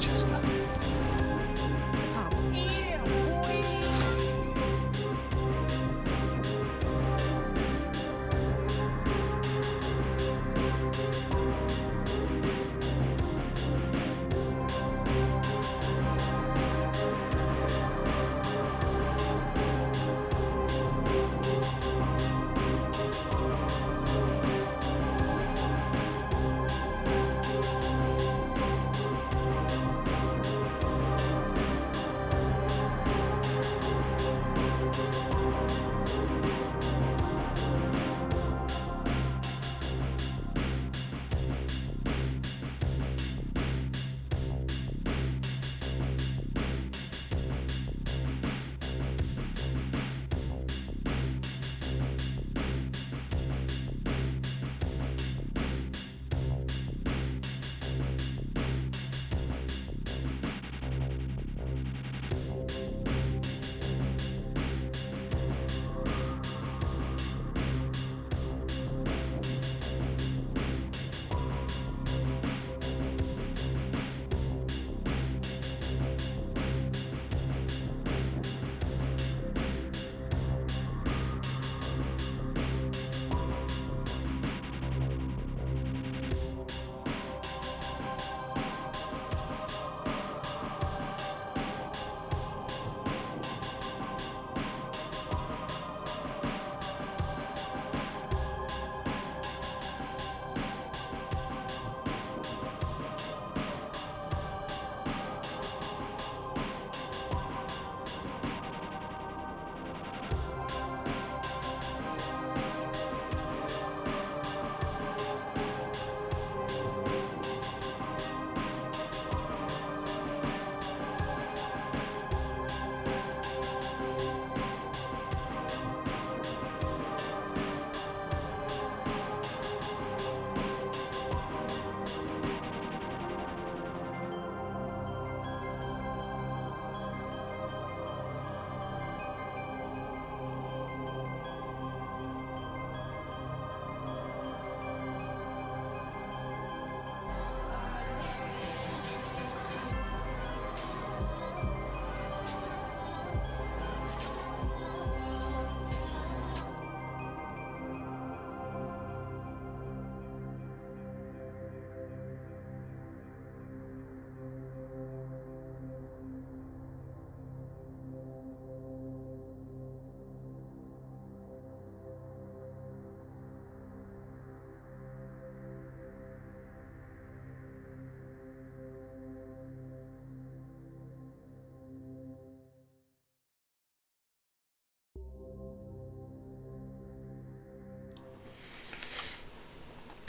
Manchester.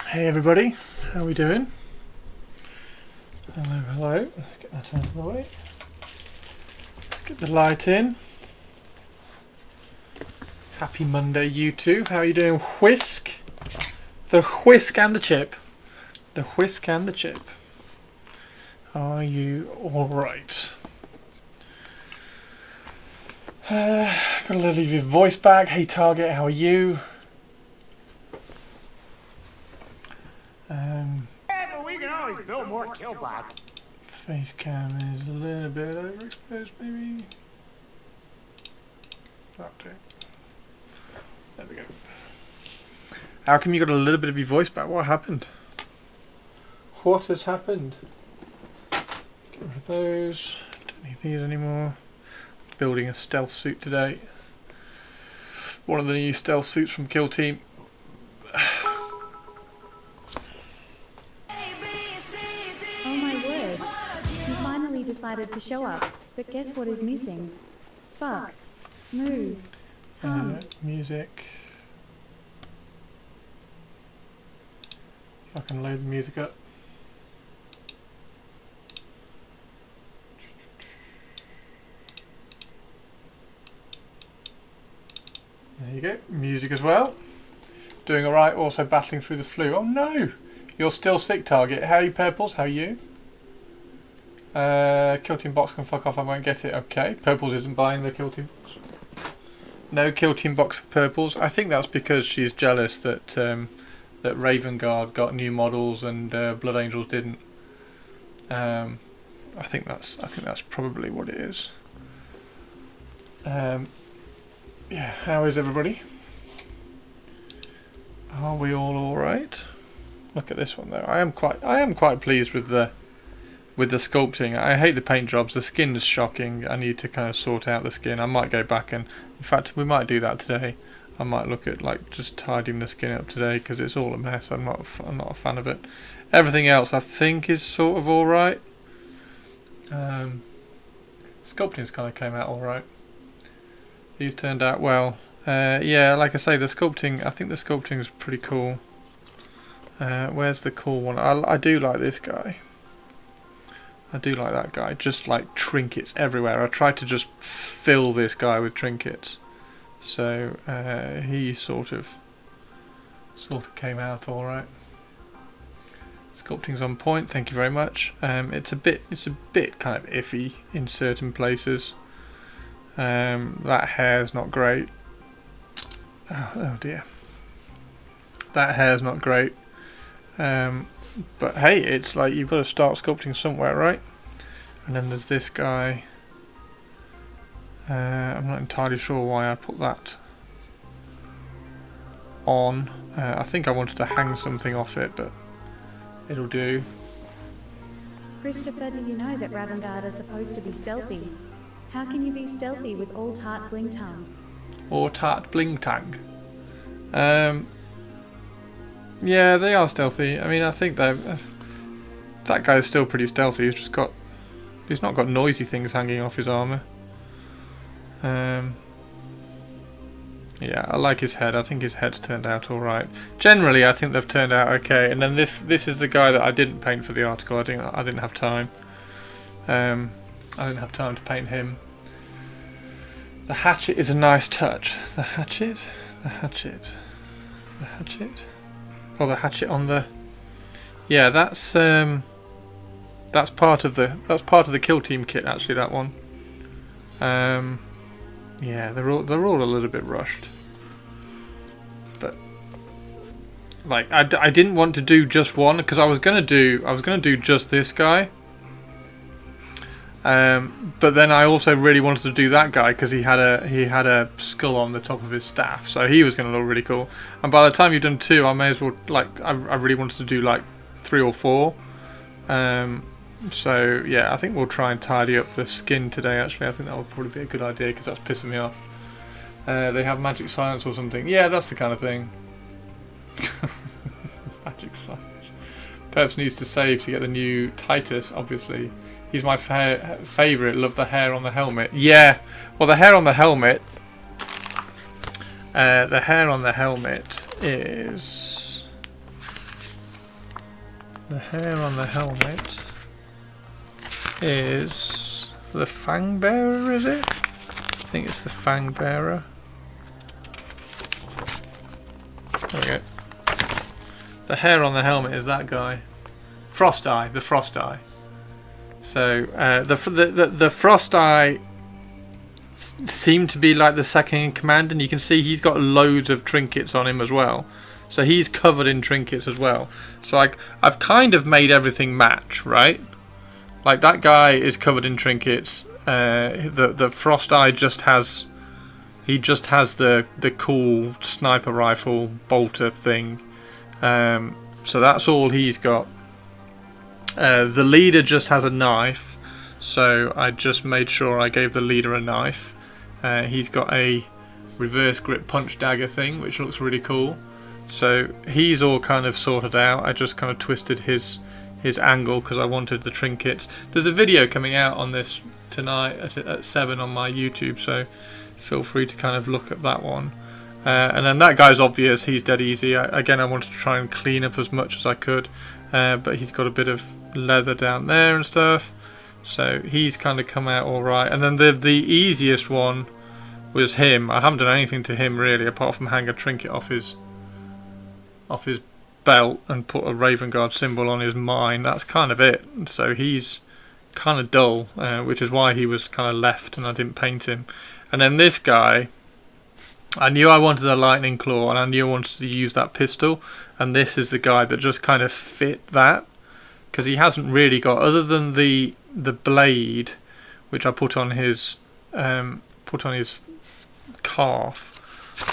Hey everybody, how are we doing? Hello, hello. Let's get that out of the way. Let's get the light in. Happy Monday, you two. How are you doing? Whisk? The whisk and the chip. The whisk and the chip. Are you alright? Got a little of your voice back. Hey Target, how are you? We can always build more killbots. Face cam is a little bit overexposed, maybe. That'll do. There we go. How come you got a little bit of your voice back? What happened? What has happened? Get rid of those. Don't need these anymore. Building a stealth suit today. One of the new stealth suits from Kill Team. Oh my word. He finally decided to show up, but guess what is missing? Fuck. Move. Tongue. Music. I can load the music up. There you go. Music as well. Doing alright, also battling through the flu. Oh no! You're still sick, Target. How are you, Purples? How are you? Kill Team box can fuck off, I won't get it. Okay. Purples isn't buying the Kill Team box. No Kill Team box for Purples. I think that's because she's jealous that that Raven Guard got new models and Blood Angels didn't. I think that's probably what it is. Yeah, how is everybody? Are we all right? Look at this one though. I am quite pleased with the sculpting. I hate the paint jobs. The skin is shocking. I need to kind of sort out the skin. I might go back and, in fact, we might do that today. I might look at like just tidying the skin up today because it's all a mess. I'm not a fan of it. Everything else I think is sort of all right. Sculpting's kind of came out all right. These turned out well. Yeah, like I say, the sculpting. I think the sculpting is pretty cool. Where's the cool one? I do like this guy. I do like that guy. Just like trinkets everywhere. I tried to just fill this guy with trinkets. So he sort of came out all right. Sculpting's on point. Thank you very much. It's a bit kind of iffy in certain places. That hair's not great. Oh dear. That hair's not great. But hey, it's like you've got to start sculpting somewhere, right? And then there's this guy. I'm not entirely sure why I put that on. I think I wanted to hang something off it, but it'll do. Christopher, do you know that Ravengard are supposed to be stealthy? How can you be stealthy with all tart bling tongue? Or tart bling tang. Yeah, they are stealthy. I mean, I think that guy's still pretty stealthy. He's not got noisy things hanging off his armor. Yeah, I like his head. I think his head's turned out all right. Generally, I think they've turned out okay. And then this is the guy that I didn't paint for the article. I didn't have time. I didn't have time to paint him. The hatchet is a nice touch. The hatchet. Oh, the hatchet on the. Yeah, that's part of the kill team kit actually. That one. Yeah, they're all a little bit rushed. But like I didn't want to do just one because I was gonna do just this guy. But then I also really wanted to do that guy because he had a skull on the top of his staff, so he was going to look really cool. And by the time you've done two, I may as well I really wanted to do like 3 or 4. So yeah, I think we'll try and tidy up the skin today. Actually, I think that would probably be a good idea because that's pissing me off. They have magic silence or something. Yeah, that's the kind of thing. Magic silence. Perps needs to save to get the new Titus, obviously. He's my favourite. Love the hair on the helmet. Yeah, well, the hair on the helmet. The hair on the helmet is. The hair on the helmet is the Fang Bearer, is it? I think it's the Fang Bearer. There we go. The hair on the helmet is that guy. Frost Eye, the Frost Eye. So the Frost Eye seemed to be like the second in command, and you can see he's got loads of trinkets on him as well. So he's covered in trinkets as well. So I've kind of made everything match, right? Like that guy is covered in trinkets. The Frost Eye just has the cool sniper rifle bolter thing. So that's all he's got. The leader just has a knife, so I just made sure I gave the leader a knife. He's got a reverse grip punch dagger thing, which looks really cool. So he's all kind of sorted out. I just kind of twisted his angle because I wanted the trinkets. There's a video coming out on this tonight at 7 on my YouTube, so feel free to kind of look at that one. And then that guy's obvious, he's dead easy. Again, I wanted to try and clean up as much as I could, but he's got a bit of leather down there and stuff, so he's kind of come out alright. And then the easiest one was him. I haven't done anything to him really, apart from hang a trinket off his belt and put a Ravengard symbol on his mine. That's kind of it. So he's kind of dull, which is why he was kind of left and I didn't paint him. And then this guy, I knew I wanted a lightning claw and I knew I wanted to use that pistol, and this is the guy that just kind of fit that, because he hasn't really got, other than the the blade, which I put on his calf.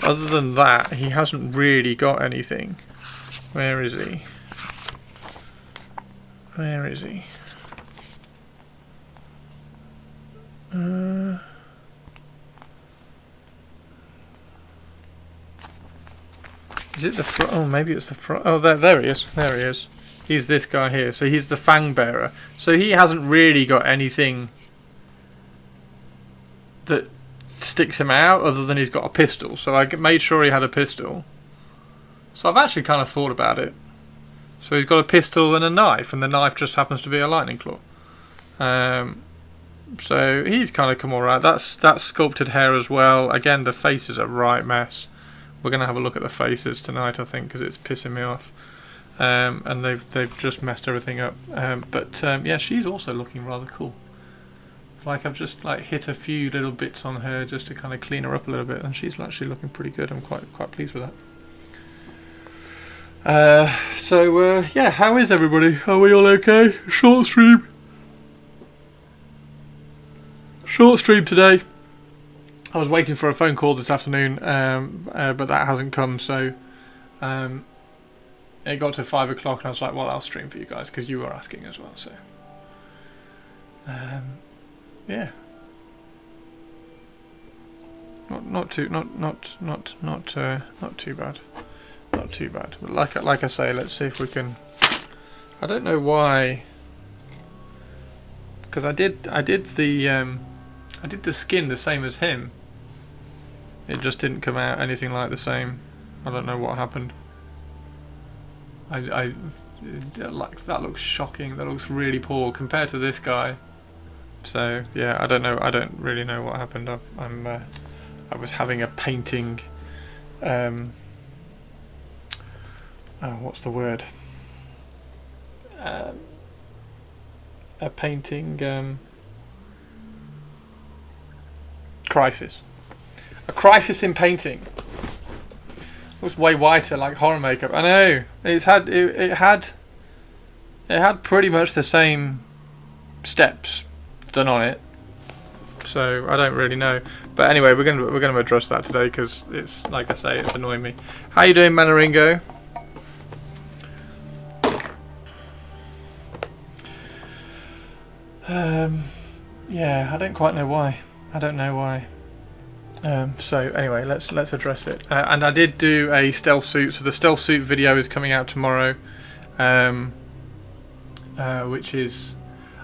Other than that, he hasn't really got anything. Where is he? Where is he? Is it the front? Oh, maybe it's the front. Oh, there he is. There he is. He's this guy here. So he's the fang bearer. So he hasn't really got anything that sticks him out other than he's got a pistol. So I made sure he had a pistol. So I've actually kind of thought about it. So he's got a pistol and a knife, and the knife just happens to be a lightning claw. So he's kind of come alright. That's sculpted hair as well. Again, the face is a right mess. We're going to have a look at the faces tonight, I think, because it's pissing me off. And they've just messed everything up. But yeah, she's also looking rather cool. Like I've just like hit a few little bits on her just to kind of clean her up a little bit, and she's actually looking pretty good. I'm quite pleased with that. So yeah, how is everybody? Are we all okay? Short stream today. I was waiting for a phone call this afternoon, but that hasn't come. So it got to 5 o'clock, and I was like, "Well, I'll stream for you guys because you were asking as well." So yeah, not too bad. Not too bad. But like I say, let's see if we can. I don't know why, because I did the skin the same as him. It just didn't come out anything like the same. I don't know what happened. That looks shocking. That looks really poor compared to this guy. So yeah, I don't know. I don't really know what happened. I was having a painting. What's the word? A painting crisis. A crisis in painting. It was way whiter, like horror makeup. I know. It had pretty much the same steps done on it. So I don't really know. But anyway, we're gonna address that today because it's, like I say, it's annoying me. How you doing, Manaringo? Yeah, I don't quite know why. I don't know why. So anyway, let's address it. And I did do a stealth suit. So the stealth suit video is coming out tomorrow, which is,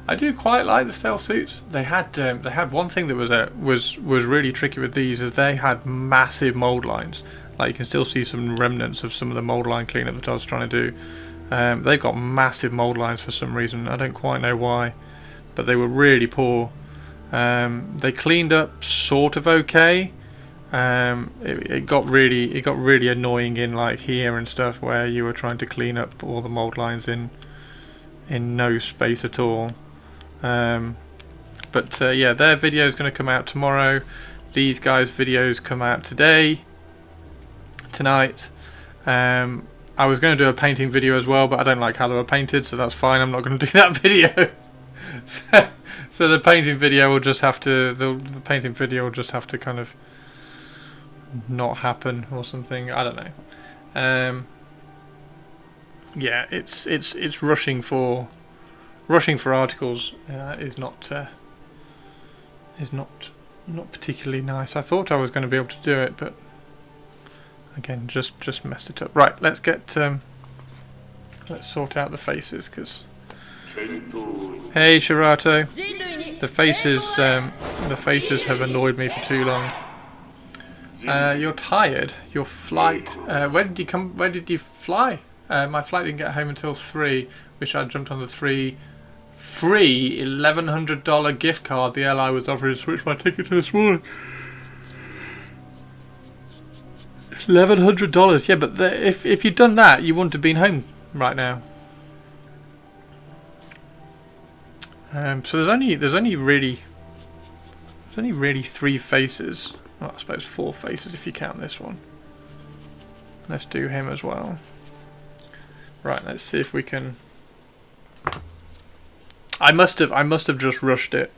I do quite like the stealth suits. They had one thing that was really tricky with these, is they had massive mold lines. Like you can still see some remnants of some of the mold line cleanup that I was trying to do. They've got massive mold lines for some reason. I don't quite know why, but they were really poor. They cleaned up sort of okay. It got really annoying in like here and stuff, where you were trying to clean up all the mold lines in no space at all. But yeah, their video is going to come out tomorrow. These guys' videos come out tonight. I was going to do a painting video as well, but I don't like how they were painted, so that's fine. I'm not going to do that video. So the painting video will just have to kind of not happen or something. I don't know. Yeah, it's rushing for articles is not particularly nice. I thought I was going to be able to do it, but again, just messed it up. Right, let's sort out the faces, because hey Shirato, the faces have annoyed me for too long. You're tired. Your flight. Where did you fly? My flight didn't get home until 3. Wish I'd jumped on the free $1,100 gift card the airline was offering to switch my ticket to this morning. $1,100. Yeah, but if you'd done that, you wouldn't have been home right now. So there's only really 3 faces. Well, I suppose 4 faces if you count this one. Let's do him as well. Right, let's see if we can. I must have just rushed it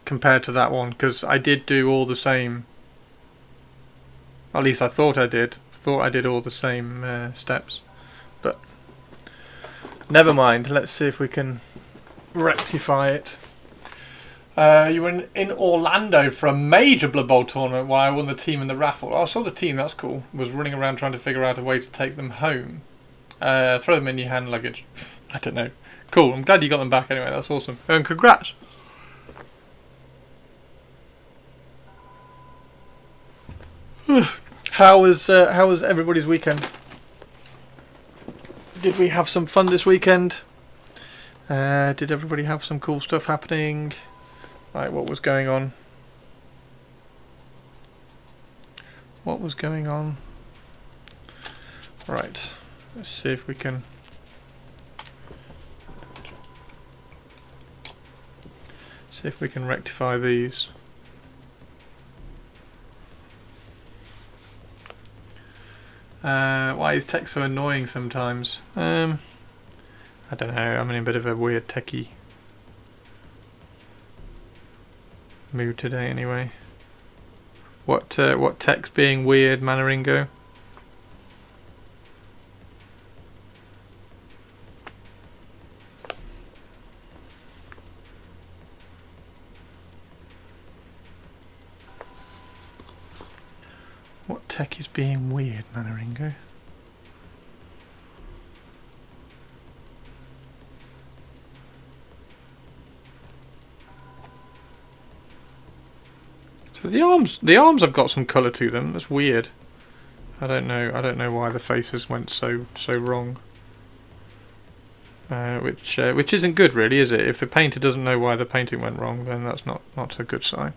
compared to that one, because I did do all the same. At least I thought I did. Thought I did all the same steps, but never mind. Let's see if we can rectify it. You were in Orlando for a major Blood Bowl tournament while I won the team in the raffle. Oh, I saw the team, that's cool. Was running around trying to figure out a way to take them home. Throw them in your hand luggage. I don't know. Cool, I'm glad you got them back anyway, that's awesome. And congrats! How was everybody's weekend? Did we have some fun this weekend? Did everybody have some cool stuff happening? Right, what was going on? What was going on? Right, let's see if we can... see if we can rectify these. Why is tech so annoying sometimes? I don't know, I'm in a bit of a weird techie mood today anyway. What tech's being weird, Manaringo? What tech is being weird, Manaringo? So the arms have got some colour to them. That's weird. I don't know why the faces went so wrong. Which isn't good, really, is it? If the painter doesn't know why the painting went wrong, then that's not a good sign.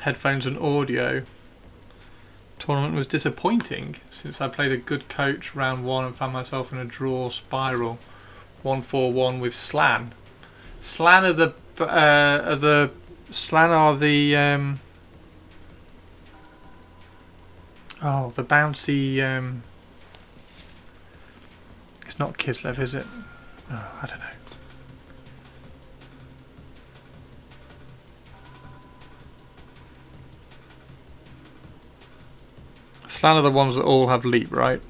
Headphones and audio. Tournament was disappointing since I played a good coach round 1 and found myself in a draw spiral. 1-4-1 with Slan. Slan are the the bouncy. It's not Kislev, is it? Oh, I don't know. Slan are the ones that all have leap, right?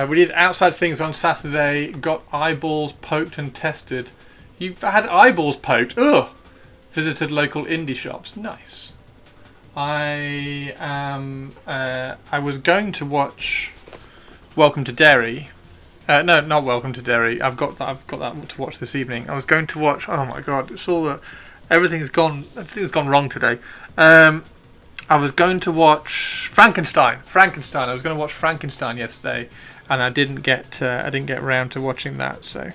We did outside things on Saturday, got eyeballs poked and tested. You've had eyeballs poked? Ugh! Visited local indie shops. Nice. I was going to watch Welcome to Derry. No, not Welcome to Derry. I've got that to watch this evening. I was going to watch. Oh my god! It's all the everything's gone wrong today. I was going to watch Frankenstein. I was going to watch Frankenstein yesterday, and I didn't get around to watching that. So.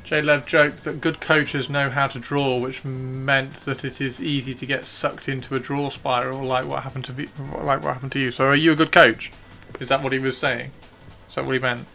J-Lev joked that good coaches know how to draw, which meant that it is easy to get sucked into a draw spiral, like what happened to you. So, are you a good coach? Is that what he was saying? Is that what he meant?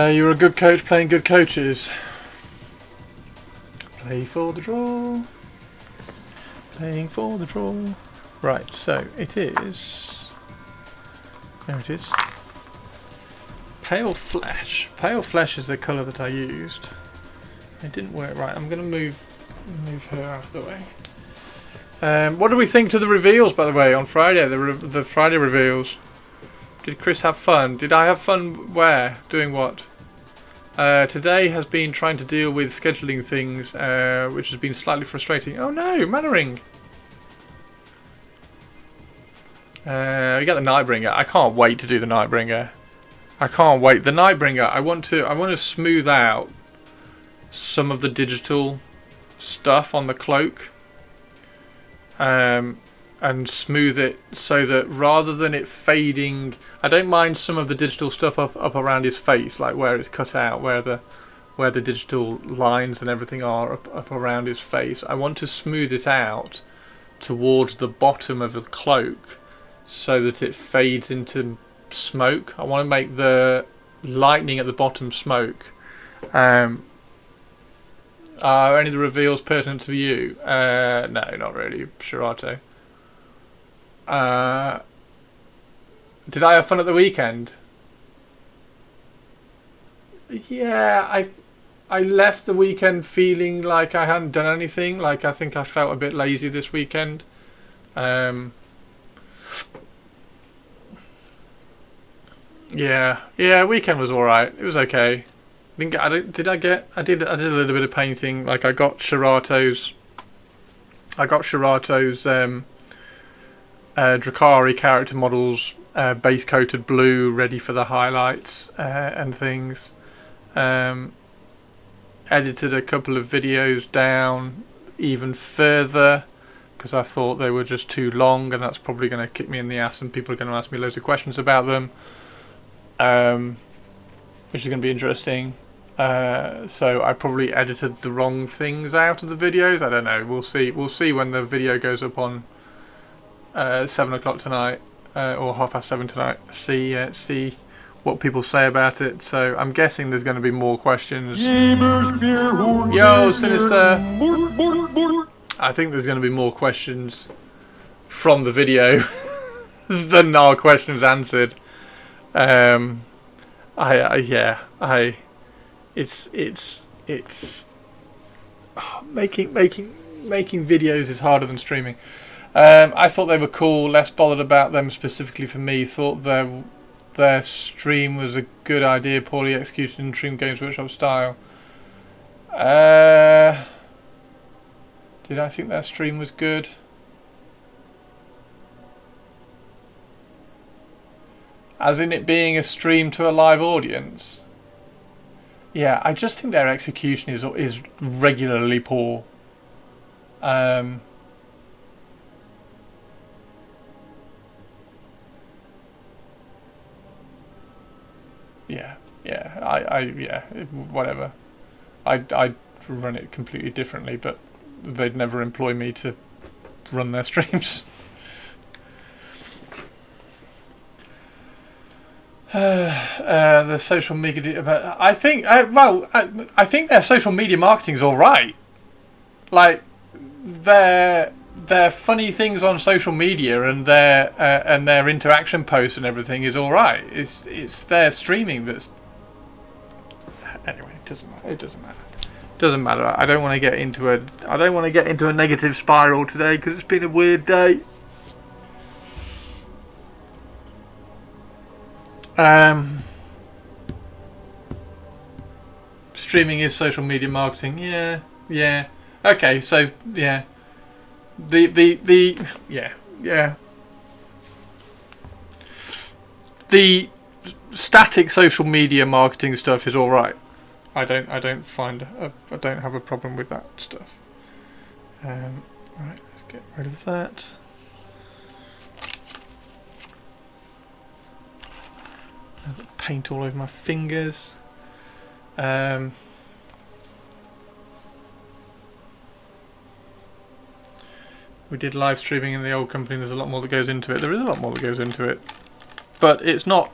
You're a good coach playing good coaches. Play for the draw. Playing for the draw. Right, so it is... There it is. Pale Flesh. Pale Flesh is the colour that I used. It didn't work right. I'm going to move her out of the way. What do we think to the reveals, by the way, on Friday? The Friday reveals. Did Chris have fun? Did I have fun where? Doing what? Today has been trying to deal with scheduling things, which has been slightly frustrating. Oh no, Mannering! We got the Nightbringer. I can't wait to do the Nightbringer. I can't wait. The Nightbringer. I want to smooth out some of the digital stuff on the cloak, and smooth it so that rather than it fading, I don't mind some of the digital stuff up around his face, like where it's cut out, where the digital lines and everything are up around his face. I want to smooth it out towards the bottom of the cloak so that it fades into smoke. I want to make the lightning at the bottom smoke. Are any of the reveals pertinent to you? No, not really, Shirato. Did I have fun at the weekend? Yeah, I left the weekend feeling like I hadn't done anything. Like, I think I felt a bit lazy this weekend. Yeah, weekend was alright. It was okay. I did a little bit of painting. Like, I got Shirato's Drakari character models base coated blue, ready for the highlights and things. Edited a couple of videos down even further because I thought they were just too long, and that's probably going to kick me in the ass, and people are going to ask me loads of questions about them, which is going to be interesting. So I probably edited the wrong things out of the videos. I don't know. We'll see. We'll see when the video goes up on 7 o'clock tonight, or 7:30 tonight. See what people say about it. So I'm guessing there's going to be more questions. Yo, Sinister. I think there's going to be more questions from the video than our questions answered. Making videos is harder than streaming. I thought they were cool, less bothered about them specifically for me. Thought their stream was a good idea, poorly executed in Dream Games Workshop style. Did I think their stream was good? As in it being a stream to a live audience? Yeah, I just think their execution is regularly poor. Whatever. I'd run it completely differently, but they'd never employ me to run their streams. The social media, I think their social media marketing's all right. Like their funny things on social media and their interaction posts and everything is all right. It's their streaming that's. Anyway, it doesn't matter. I don't want to get into a negative spiral today because it's been a weird day. Streaming is social media marketing. Yeah. Okay, so yeah. The static social media marketing stuff is all right. I don't have a problem with that stuff. Right, let's get rid of that. I've got paint all over my fingers. We did live streaming in the old company. There's a lot more that goes into it. There is a lot more that goes into it, but it's not.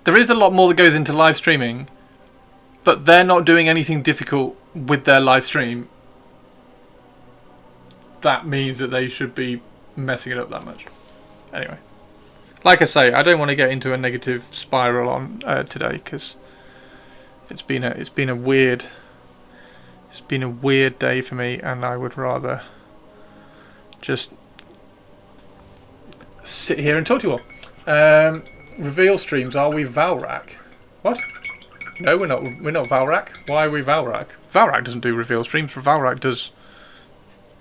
There is a lot more that goes into live streaming, but they're not doing anything difficult with their live stream. That means that they should be messing it up that much. Anyway, like I say, I don't want to get into a negative spiral on today because it's been a weird day for me, and I would rather just sit here and talk to you all. Reveal streams. Are we Valrak? What? No, we're not. We're not Valrak. Why are we Valrak? Valrak doesn't do reveal streams. Valrak does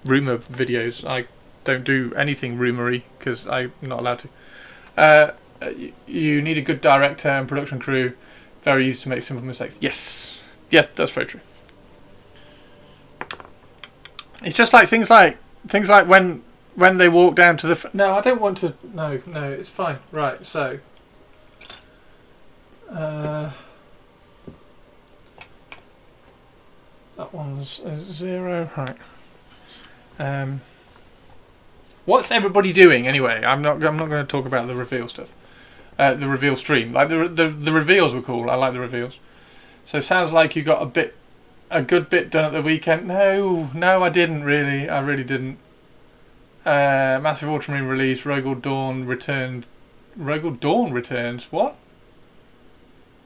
rumor videos. I don't do anything rumory because I'm not allowed to. You need a good director and production crew. Very easy to make simple mistakes. Yes. Yeah, that's very true. It's just like things like when they walk down to the. No, I don't want to. No, it's fine. Right, so. That one's 0. Right. What's everybody doing anyway? I'm not going to talk about the reveal stuff. The reveal stream. Like the reveals were cool. I like the reveals. So sounds like you got a good bit done at the weekend. No, I didn't really. I really didn't. Massive Ultramarine release. Rogel Dawn returned. Rogel Dawn returns. What?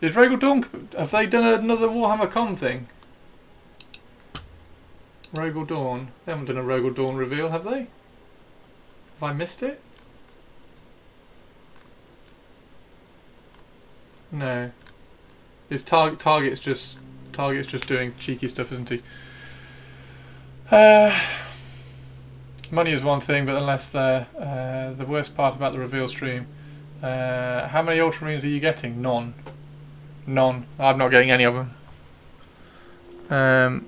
Is Rogel Dawn? Have they done another Warhammer Con thing? Rogel Dawn. They haven't done a Rogel Dawn reveal, have they? Have I missed it? No. Is Target's just doing cheeky stuff, isn't he? Money is one thing, but unless they're the worst part about the reveal stream. How many Ultramarines are you getting? None. I'm not getting any of them.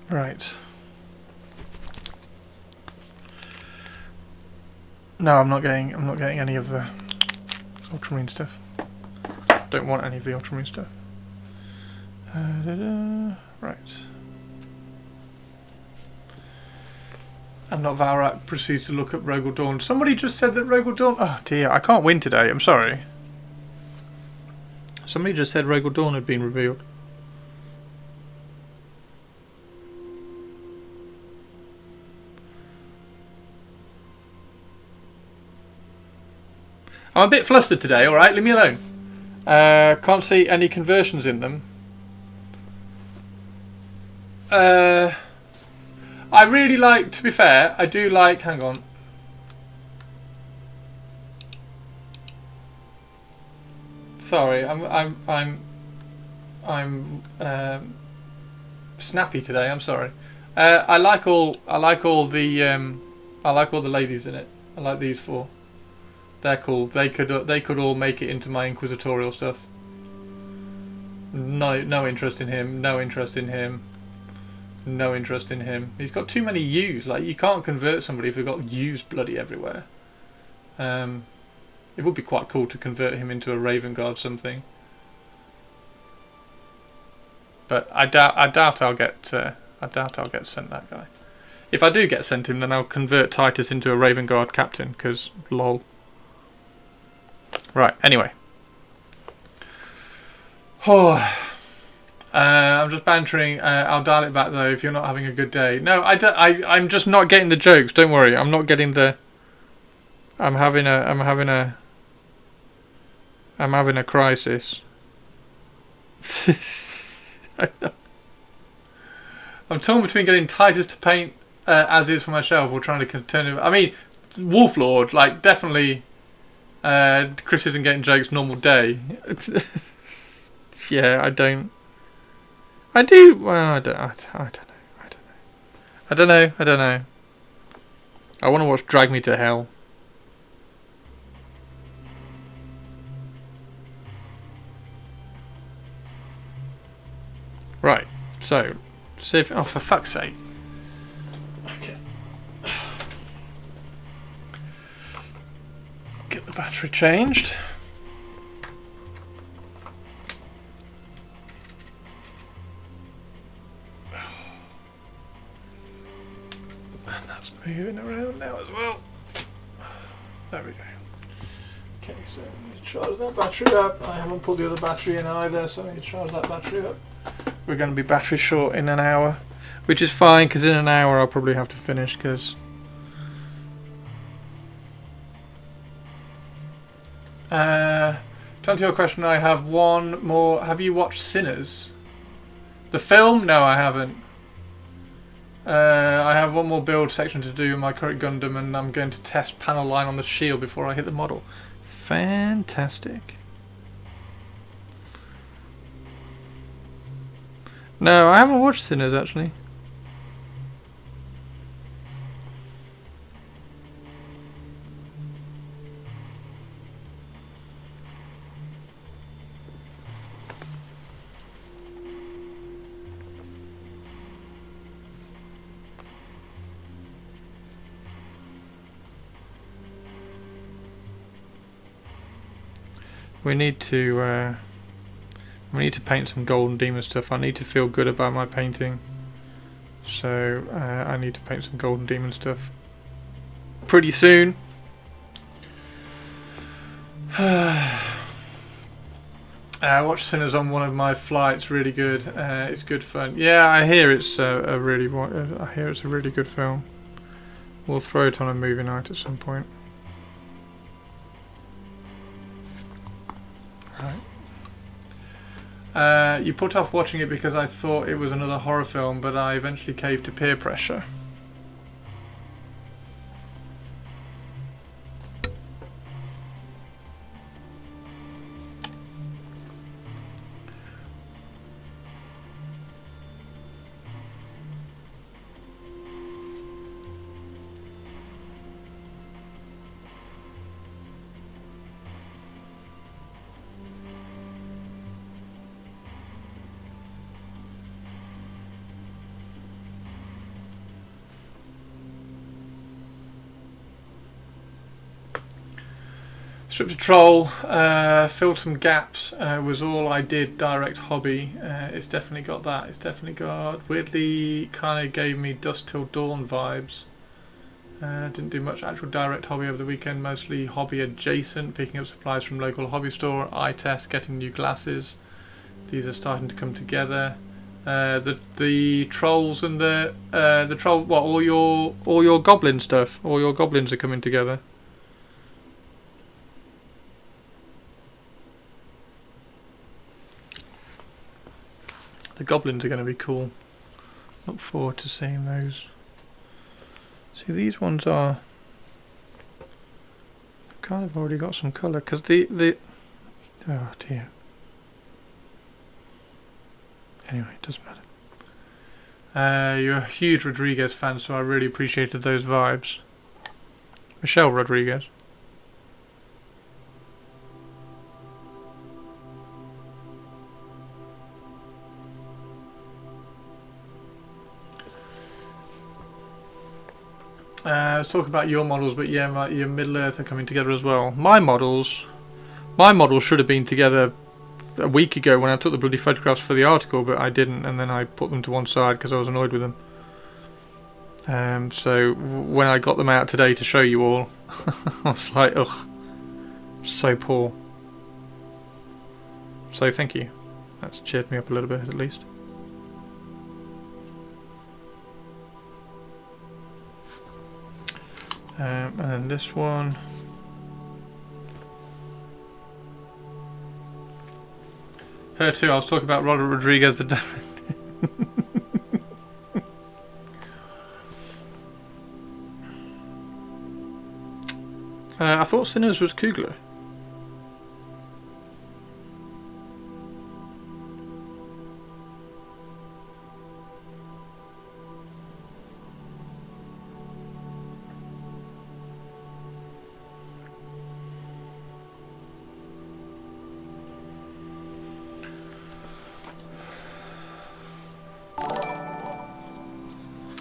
Right. No, I'm not getting any of the Ultramarine stuff. Don't want any of the Ultramarine stuff. Right. I'm not Valrak. Proceeds to look up Rogel Dawn. Somebody just said that Rogel Dawn. Oh dear, I can't win today. I'm sorry. Somebody just said Rogel Dawn had been revealed. I'm a bit flustered today, alright? Leave me alone. Can't see any conversions in them. I really like, to be fair, I do like, hang on. Sorry, I'm snappy today, I'm sorry. I like all the ladies in it. I like these 4. They're cool. They could all make it into my inquisitorial stuff. No interest in him. No interest in him. No interest in him. He's got too many U's. Like, you can't convert somebody if they've got U's bloody everywhere. It would be quite cool to convert him into a Raven Guard something. But I doubt I'll get sent that guy. If I do get sent him, then I'll convert Titus into a Raven Guard captain. Because lol. Right. Anyway. Oh. I'm just bantering. I'll dial it back though if you're not having a good day. No, I'm just not getting the jokes. Don't worry. I'm not getting the. I'm having a crisis. I'm torn between getting Titus to paint as is for myself or trying to continue. I mean, Wolflord, like definitely. Chris isn't getting jokes normal day. Yeah, I don't. I do. Well, I don't know. I want to watch Drag Me to Hell. Right. So, see if. Oh, for fuck's sake. Okay. Get the battery changed. Moving around now as well. There we go. Okay, so I need to charge that battery up. I haven't pulled the other battery in either, so I need to charge that battery up. We're going to be battery short in an hour, which is fine because in an hour I'll probably have to finish because to answer your question, I have one more. Have you watched Sinners? The film? No, I haven't. I have one more build section to do in my current Gundam, and I'm going to test panel line on the shield before I hit the model. Fantastic. No, I haven't watched Sinners actually. We need to paint some Golden Demon stuff. I need to feel good about my painting, so I need to paint some Golden Demon stuff pretty soon. I watched Sinners on one of my flights. Really good. It's good fun. Yeah, I hear it's a really good film. We'll throw it on a movie night at some point. Right. You put off watching it because I thought it was another horror film, but I eventually caved to peer pressure. Strip to Troll, filled some gaps, was all I did direct hobby. It's definitely got that. It's definitely got, weirdly kind of gave me Dusk Till Dawn vibes. Didn't do much actual direct hobby over the weekend, mostly hobby adjacent, picking up supplies from local hobby store, eye test, getting new glasses. These are starting to come together. The trolls and the troll, what, all your goblin stuff, all your goblins are coming together. The goblins are going to be cool. Look forward to seeing those. See, these ones are kind of already got some colour because the oh dear. Anyway, it doesn't matter. You're a huge Rodriguez fan, so I really appreciated those vibes. Michelle Rodriguez. Let's talk about your models, but yeah, your Middle Earth are coming together as well. My models should have been together a week ago when I took the bloody photographs for the article, but I didn't, and then I put them to one side because I was annoyed with them. So when I got them out today to show you all, I was like, ugh, so poor. So thank you. That's cheered me up a little bit at least. And then this one. Her too, I was talking about Robert Rodriguez the director. I thought Sinners was Coogler.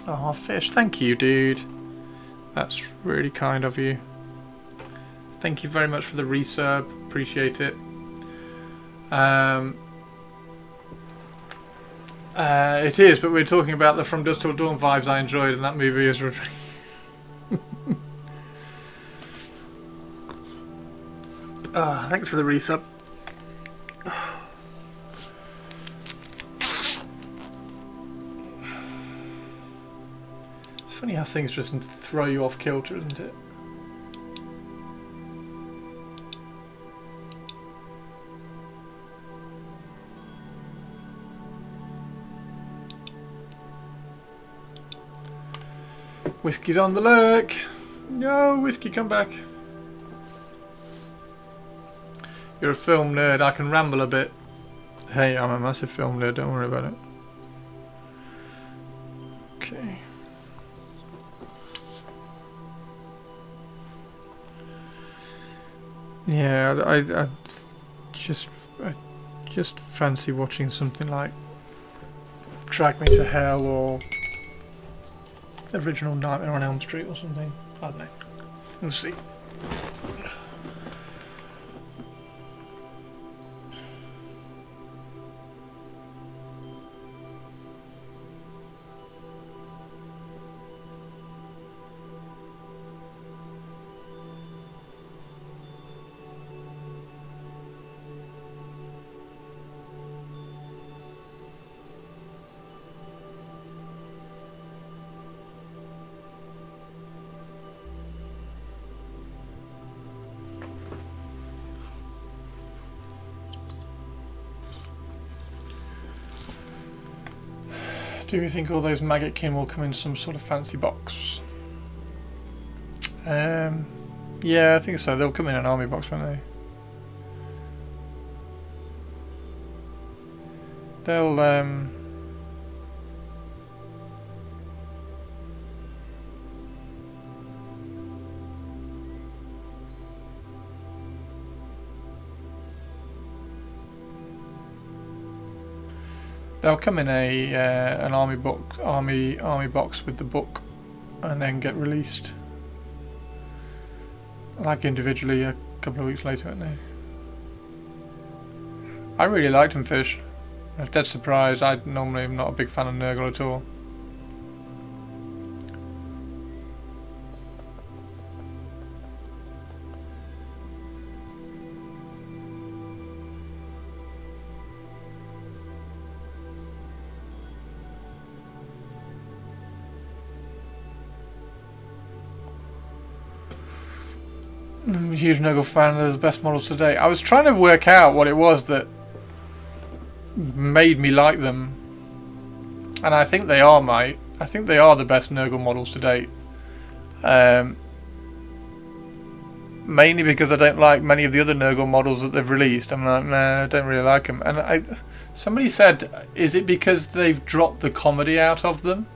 Oh, Fish, thank you, dude. That's really kind of you. Thank you very much for the resub. Appreciate it. It is, but we're talking about the From Dusk Till Dawn vibes I enjoyed, and that movie is... thanks for the resub. It's funny how things just throw you off kilter, isn't it? Whiskey's on the lurk. No, Whiskey, come back. You're a film nerd. I can ramble a bit. Hey, I'm a massive film nerd. Don't worry about it. Okay. Yeah, I just fancy watching something like Drag Me to Hell or the original Nightmare on Elm Street or something. I don't know. We'll see. Do you think all those maggot kin will come in some sort of fancy box? Yeah, I think so. They'll come in an army box, won't they? They'll they'll come in a an army box with the book, and then get released like individually a couple of weeks later, won't they? I really liked them, Fish. I was dead surprised. I normally am not a big fan of Nurgle at all. Huge Nurgle fan. They're the best models today. I was trying to work out what it was that made me like them, and I think they are, mate. I think they are the best Nurgle models to date. Mainly because I don't like many of the other Nurgle models that they've released. I'm like, nah, I don't really like them. And somebody said, is it because they've dropped the comedy out of them?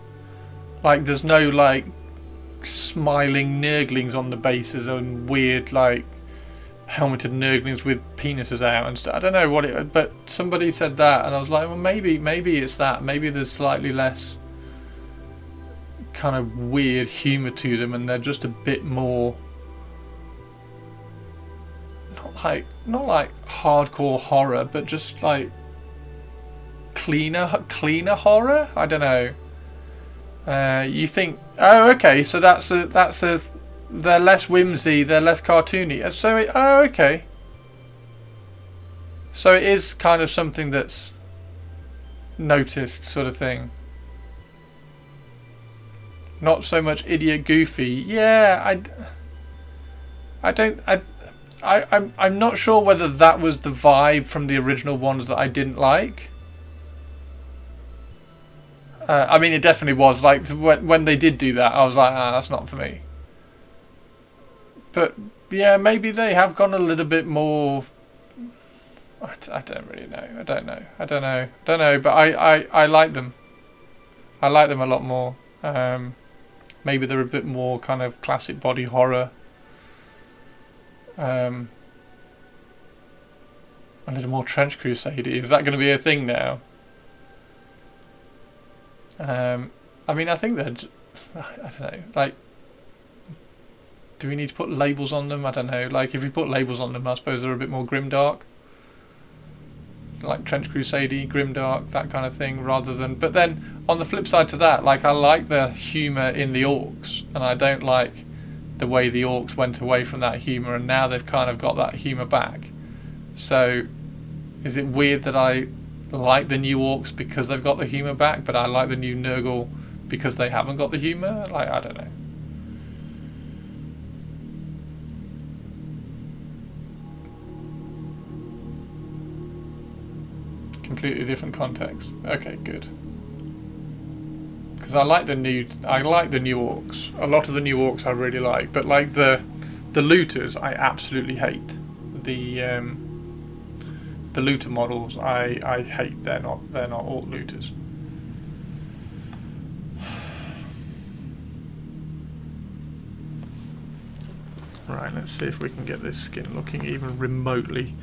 Like, there's no like smiling Nurglings on the bases and weird like helmeted Nurglings with penises out and stuff. I don't know what it, but somebody said that, and I was like, well, maybe it's that. Maybe there's slightly less kind of weird humour to them, and they're just a bit more not like hardcore horror, but just like cleaner horror. I don't know. You think, oh, okay, so that's a they're less whimsy, they're less cartoony. So oh, okay. So it is kind of something that's noticed, sort of thing. Not so much idiot goofy. Yeah, I'm not sure whether that was the vibe from the original ones that I didn't like. I mean, it definitely was. Like, when they did do that, I was like, ah, that's not for me. But, yeah, maybe they have gone a little bit more... I don't really know. I don't know. But I like them. I like them a lot more. Maybe they're a bit more kind of classic body horror. A little more Trench Crusade. Is that going to be a thing now? I mean, I think that I don't know. Like, do we need to put labels on them? I don't know. Like, if we put labels on them, I suppose they're a bit more grimdark, like Trench Crusade, grimdark, that kind of thing, rather than. But then on the flip side to that, like, I like the humour in the orcs, and I don't like the way the orcs went away from that humour, and now they've kind of got that humour back. So, is it weird that I like the new orcs because they've got the humour back, but I like the new Nurgle because they haven't got the humour? Like, I don't know. Completely different context. Okay, good. Because I like the new orcs. A lot of the new orcs I really like, but like the looters, I absolutely hate. The the looter models, I hate. They're not orc looters. Right, let's see if we can get this skin looking even remotely.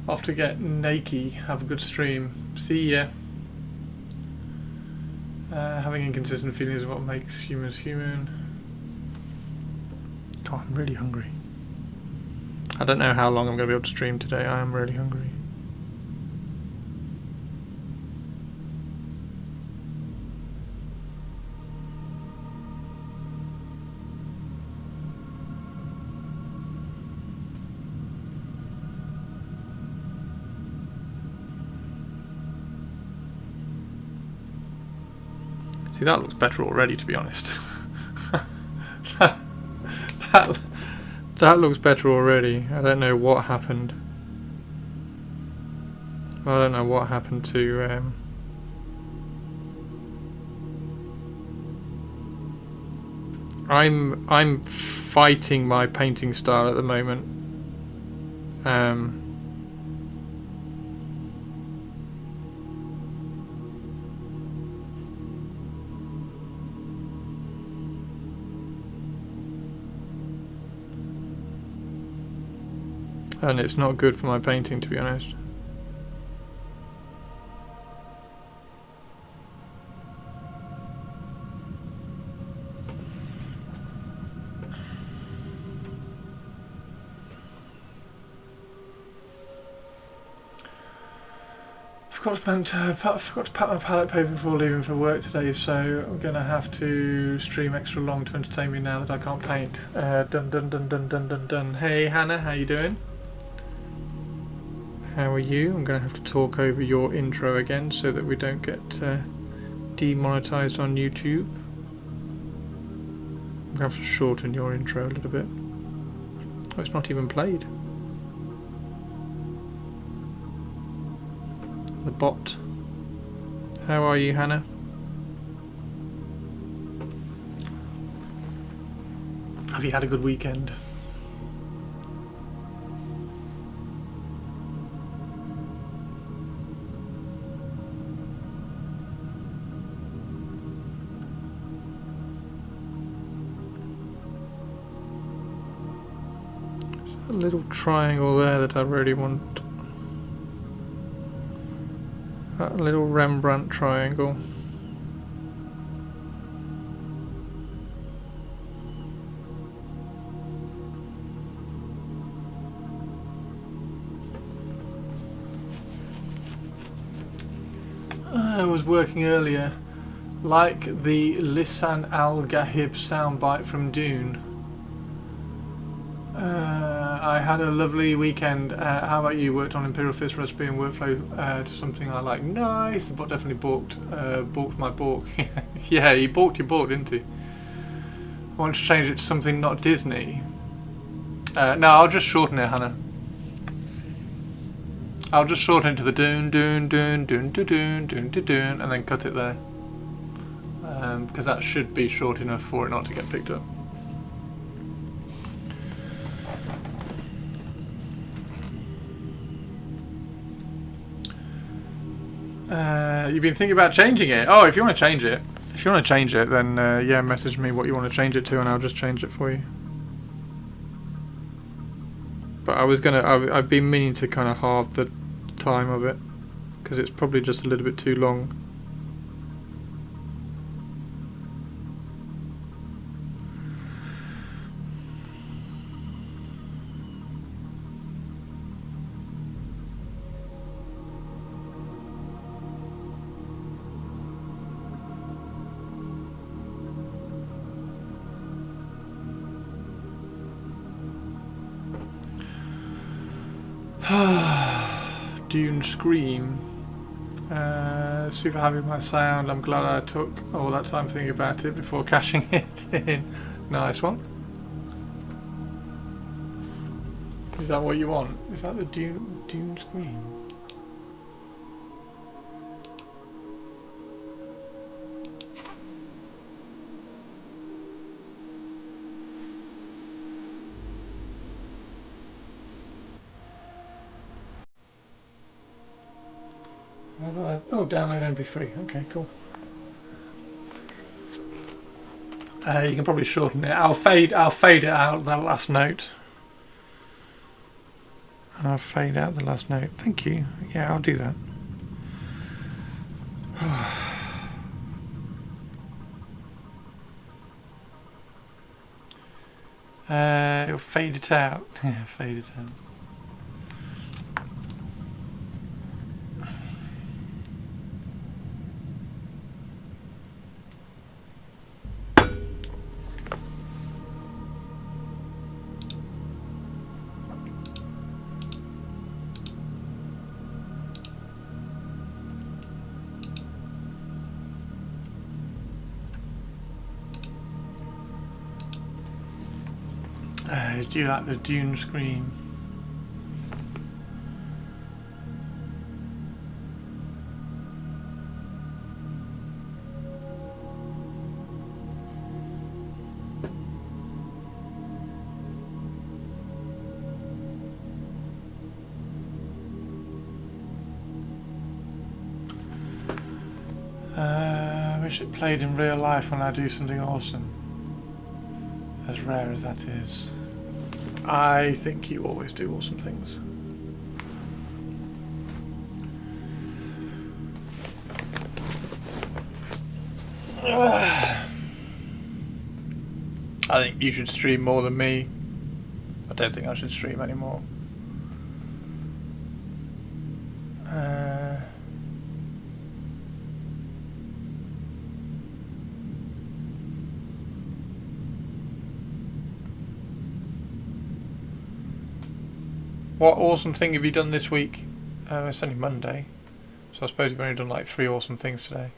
Off to get Nakey. Have a good stream. See ya. Having inconsistent feelings is what makes humans human. God, I'm really hungry. I don't know how long I'm going to be able to stream today. I am really hungry. See, that looks better already, to be honest. that looks better already. I don't know what happened. I don't know what happened to... I'm fighting my painting style at the moment. And it's not good for my painting, to be honest. I forgot to pack my palette paper before leaving for work today, so I'm going to have to stream extra long to entertain me now that I can't paint. Dun dun dun dun dun dun dun. Hey Hannah, how you doing? How are you? I'm going to have to talk over your intro again so that we don't get demonetized on YouTube. I'm going to have to shorten your intro a little bit. Oh, it's not even played. The bot. How are you, Hannah? Have you had a good weekend? There's a little triangle there that I really want. That little Rembrandt triangle. I was working earlier, like the Lisan Al Gahib soundbite from Dune. I had a lovely weekend. How about you? Worked on Imperial Fist recipe and workflow to something I like. Nice, but definitely balked my balk. Yeah, he balked your balk, didn't he? I want to change it to something not Disney. No, I'll just shorten it, Hannah. I'll just shorten it to the doon doon doon doon doon doon doon doon doon and then cut it there. Because that should be short enough for it not to get picked up. You've been thinking about changing it? Oh, if you want to change it. If you want to change it, then yeah, message me what you want to change it to and I'll just change it for you. But I've been meaning to kind of halve the time of it, because it's probably just a little bit too long. Dune Scream. Super happy with my sound. I'm glad I took all that time thinking about it before cashing it in. Nice one. Is that what you want? Is that the Dune Scream? Oh, download MP3. Okay, cool. You can probably shorten it. I'll fade it out, that last note. I'll fade out the last note. Thank you. Yeah, I'll do that. It'll fade it out. Yeah, fade it out. Do you like the Dune Scream? I wish it played in real life when I do something awesome. As rare as that is. I think you always do awesome things. I think you should stream more than me. I don't think I should stream anymore. What awesome thing have you done this week? It's only Monday, so I suppose you've only done like 3 awesome things today.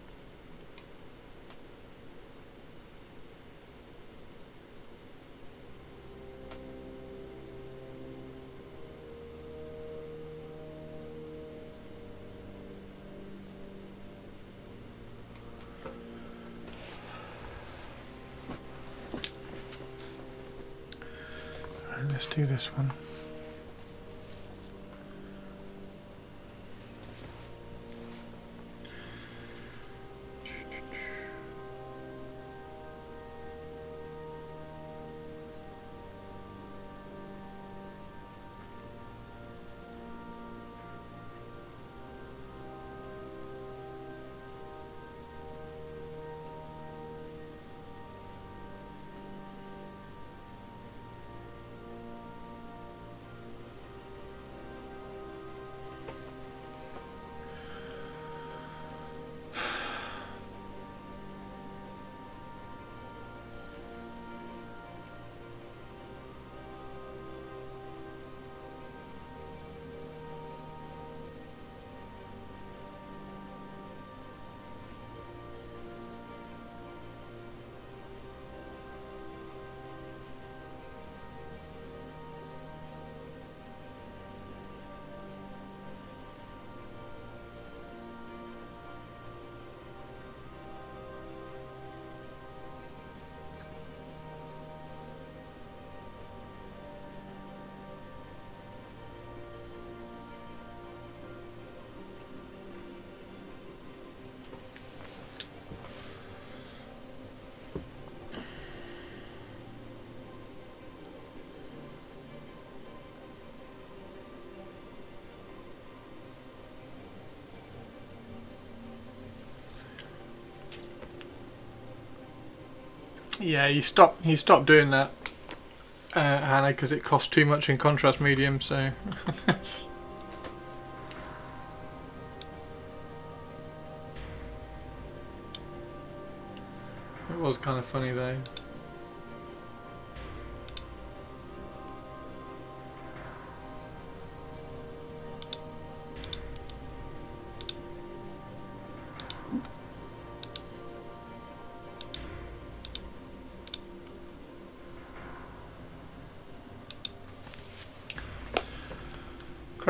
Right, let's do this one. Yeah, he stopped doing that, Hannah, because it costs too much in contrast medium. So it was kind of funny though.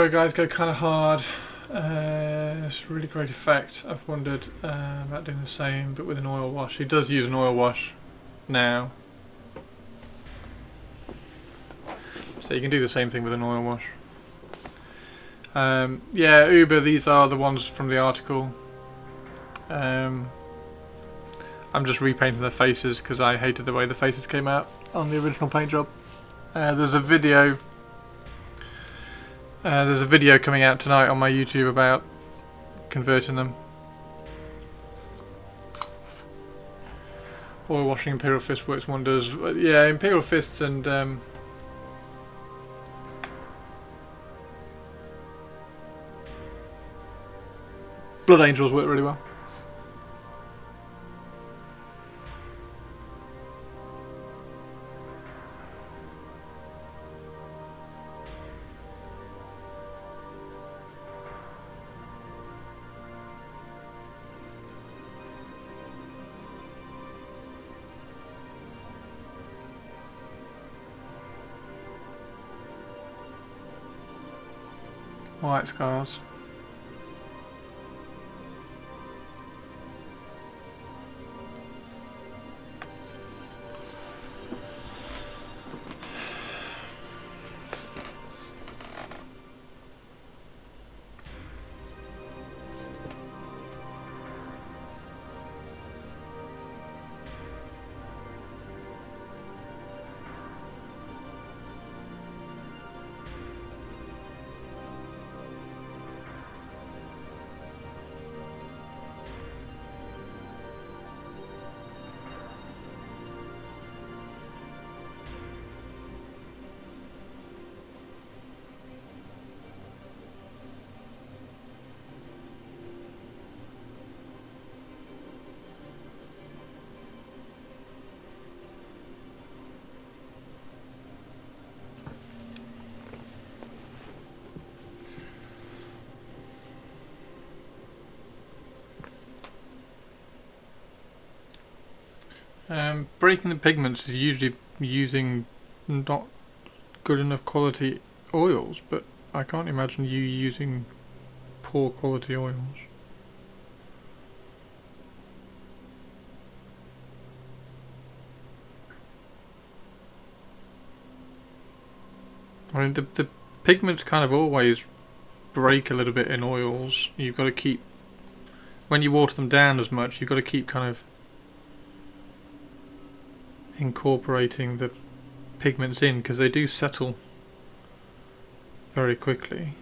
Grow guys go kind of hard. It's a really great effect. I've wondered about doing the same, but with an oil wash. He does use an oil wash now, so you can do the same thing with an oil wash. Yeah, Uber. These are the ones from the article. I'm just repainting their faces because I hated the way the faces came out on the original paint job. There's a video. There's a video coming out tonight on my YouTube about converting them. Oil washing Imperial Fist works wonders. Yeah, Imperial Fists and Blood Angels work really well. White scars. Breaking the pigments is usually using not good enough quality oils, but I can't imagine you using poor quality oils. I mean, the pigments kind of always break a little bit in oils. You've got to keep, when you water them down as much, you've got to keep kind of incorporating the pigments in, because they do settle very quickly.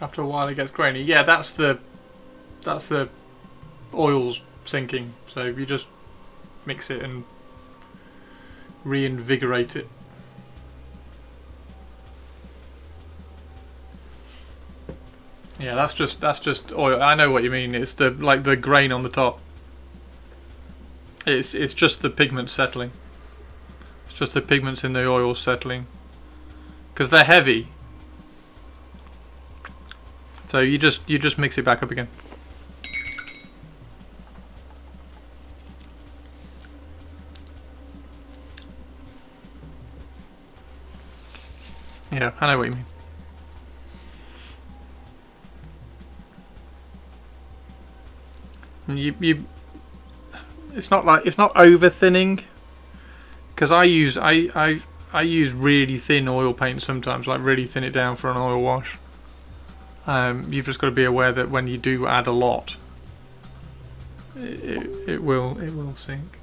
After a while it gets grainy. Yeah, that's the oils sinking. So if you just mix it and reinvigorate it. Yeah, that's just oil. I know what you mean. It's the grain on the top. It's just the pigments settling. It's just the pigments in the oil settling. Because they're heavy. So you just mix it back up again. Yeah, I know what you mean. It's not over thinning, because I use really thin oil paint sometimes, like really thin it down for an oil wash. You've just got to be aware that when you do add a lot, it will sink.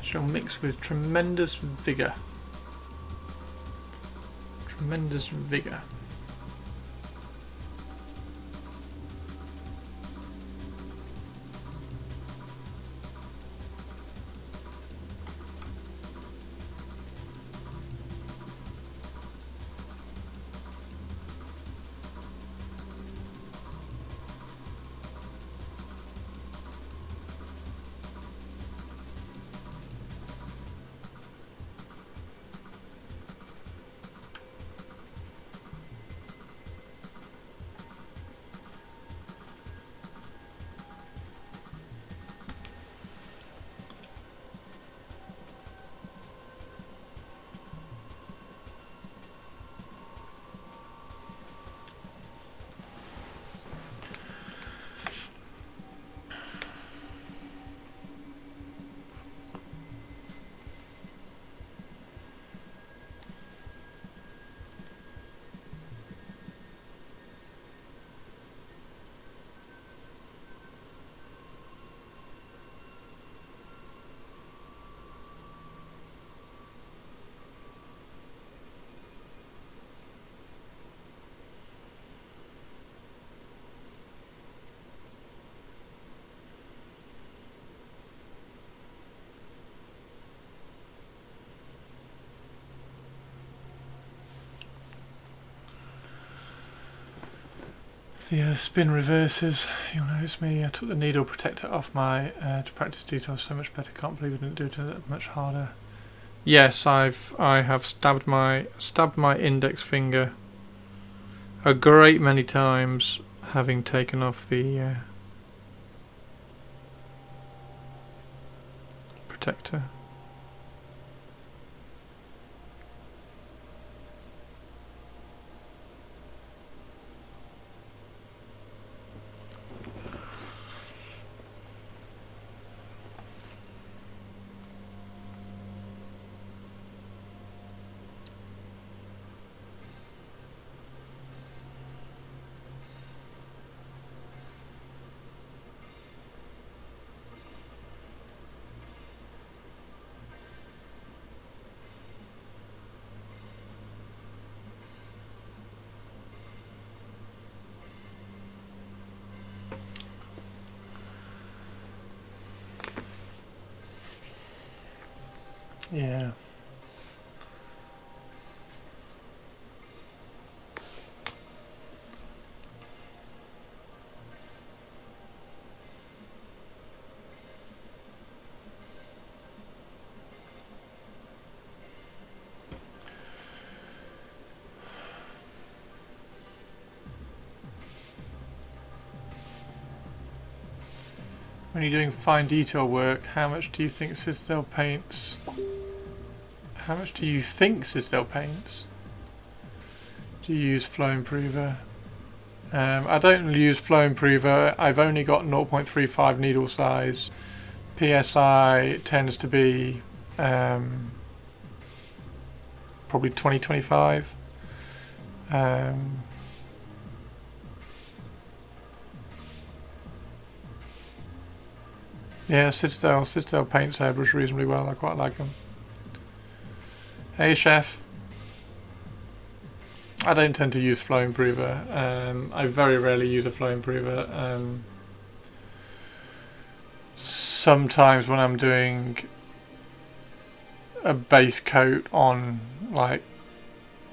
Shall mix with tremendous vigour. Tremendous vigour. The spin reverses. You'll notice me. I took the needle protector off my to practice details so much better. Can't believe I didn't do it that much harder. Yes, I have stabbed my index finger a great many times, having taken off the protector. Yeah. When you're doing fine detail work, how much do you think Citadel paints? How much do you think Citadel paints? Do you use Flow Improver? I don't use Flow Improver. I've only got 0.35 needle size. PSI tends to be probably 20-25. Yeah, Citadel paints airbrush reasonably well. I quite like them. Hey, Chef. I don't tend to use Flow Improver. I very rarely use a Flow Improver. Sometimes when I'm doing a base coat on like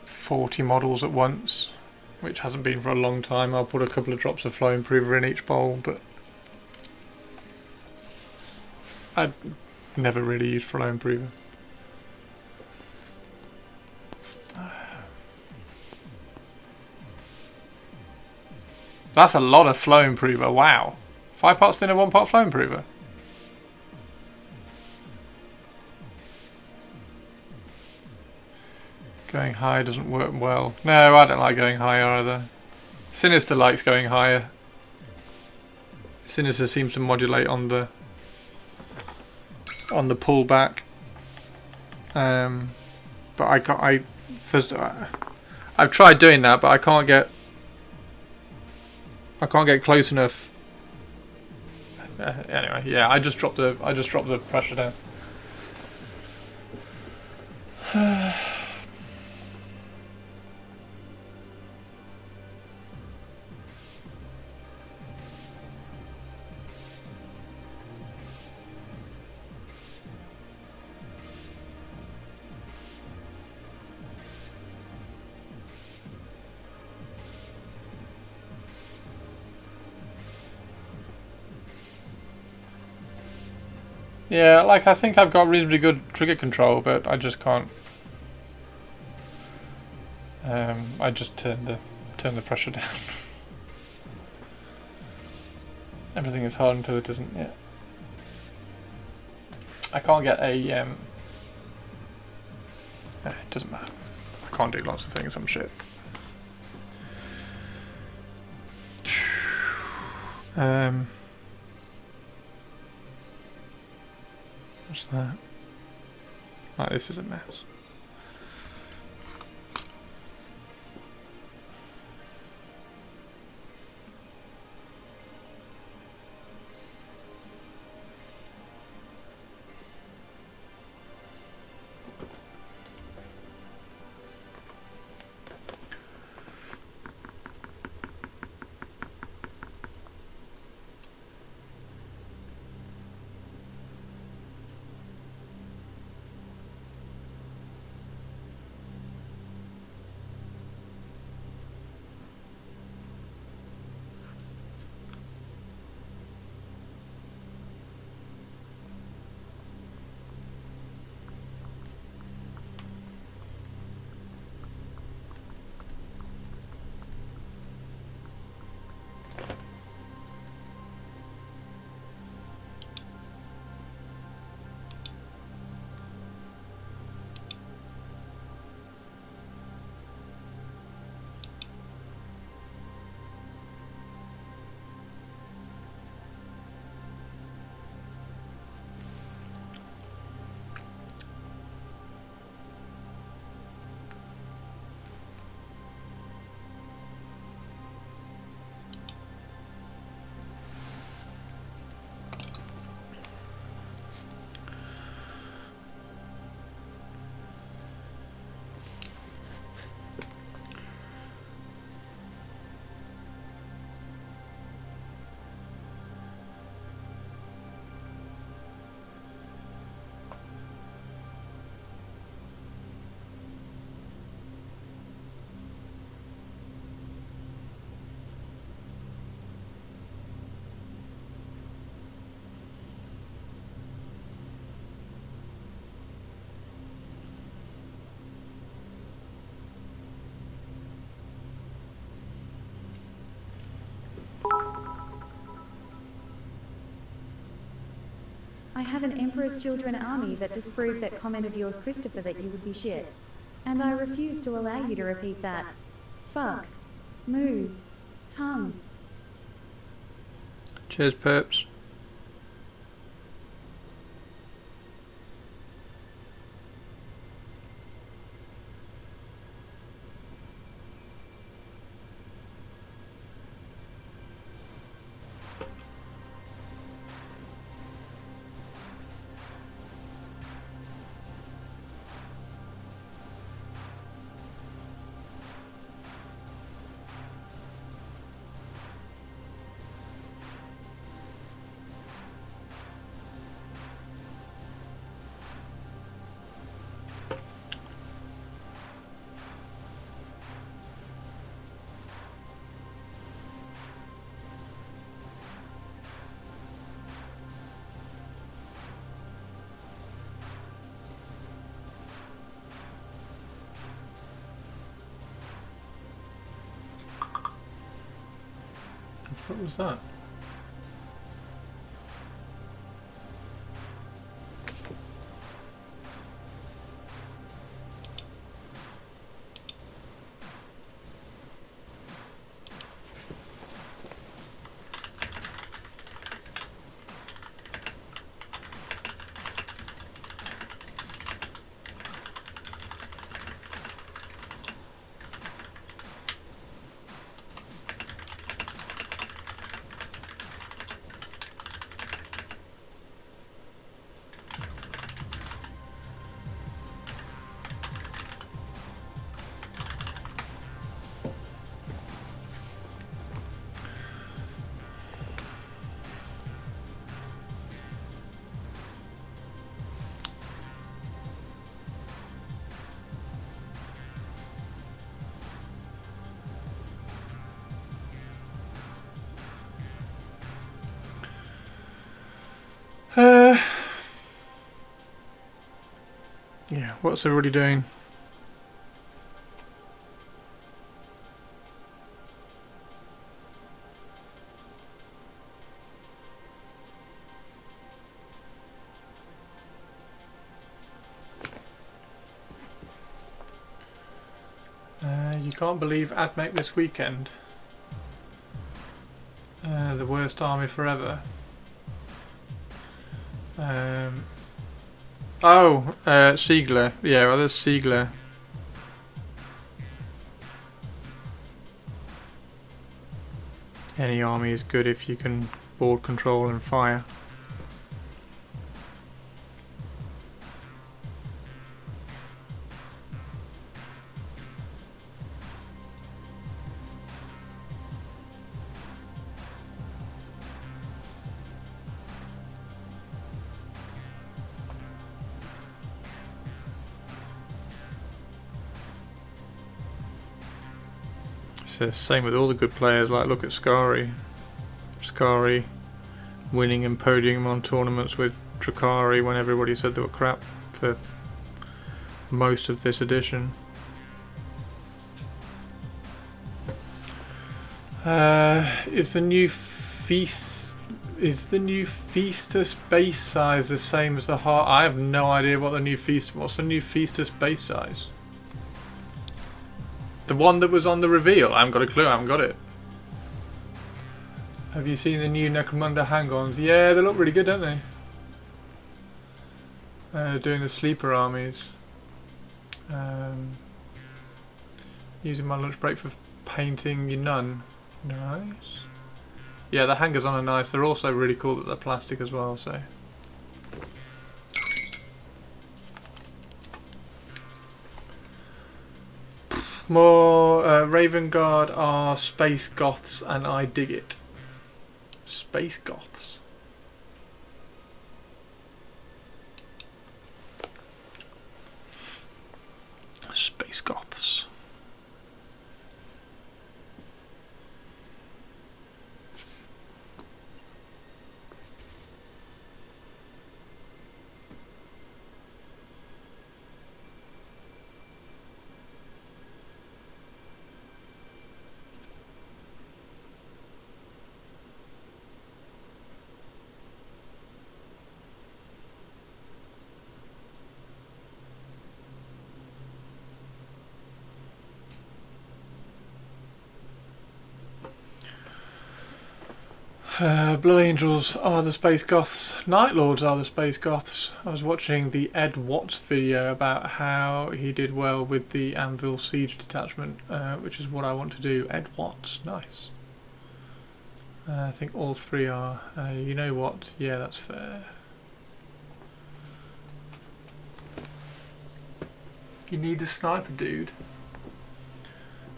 40 models at once, which hasn't been for a long time. I'll put a couple of drops of flow improver in each bowl, but I'd never really used flow improver. That's a lot of flow improver, wow. 5 parts thinner, 1 part flow improver. Going high doesn't work well. No, I don't like going higher either. Sinister likes going higher. Sinister seems to modulate on the pullback. But I've tried doing that, but I can't get close enough. Anyway, yeah, I just dropped the pressure down. Yeah, like I think I've got reasonably good trigger control, but I just can't. I just turn the pressure down. Everything is hard until it isn't. Yeah. I can't get a. It doesn't matter. I can't do lots of things. I'm shit. What's that? Oh, this is a mess. I have an Emperor's Children army that disproved that comment of yours, Christopher, that you would be shit. And I refuse to allow you to repeat that. Fuck. Moo. Tongue. Cheers, Perps. What was that? Yeah, what's everybody doing? You can't believe AdMech this weekend. The worst army forever. Siegler. Yeah, well, there's Siegler. Any army is good if you can board control and fire. Same with all the good players, like look at Skari. Skari winning and podium on tournaments with Drukhari when everybody said they were crap for most of this edition. Is the new Feastus base size the same as the heart? I have no idea what the new what's the new Feastus base size? The one that was on the reveal? I haven't got a clue, I haven't got it. Have you seen the new Necromunda hang-ons? Yeah, they look really good, don't they? Doing the sleeper armies. Using my lunch break for painting your nun. Nice. Yeah, the hangers on are nice. They're also really cool that they're plastic as well, so. More Raven Guard are space goths, and I dig it. Space goths. Space goths. Blood Angels are the Space Goths. Night Lords are the Space Goths. I was watching the Ed Watts video about how he did well with the Anvil Siege detachment, which is what I want to do. Ed Watts, nice. I think all three are. You know what? Yeah, that's fair. You need a sniper dude.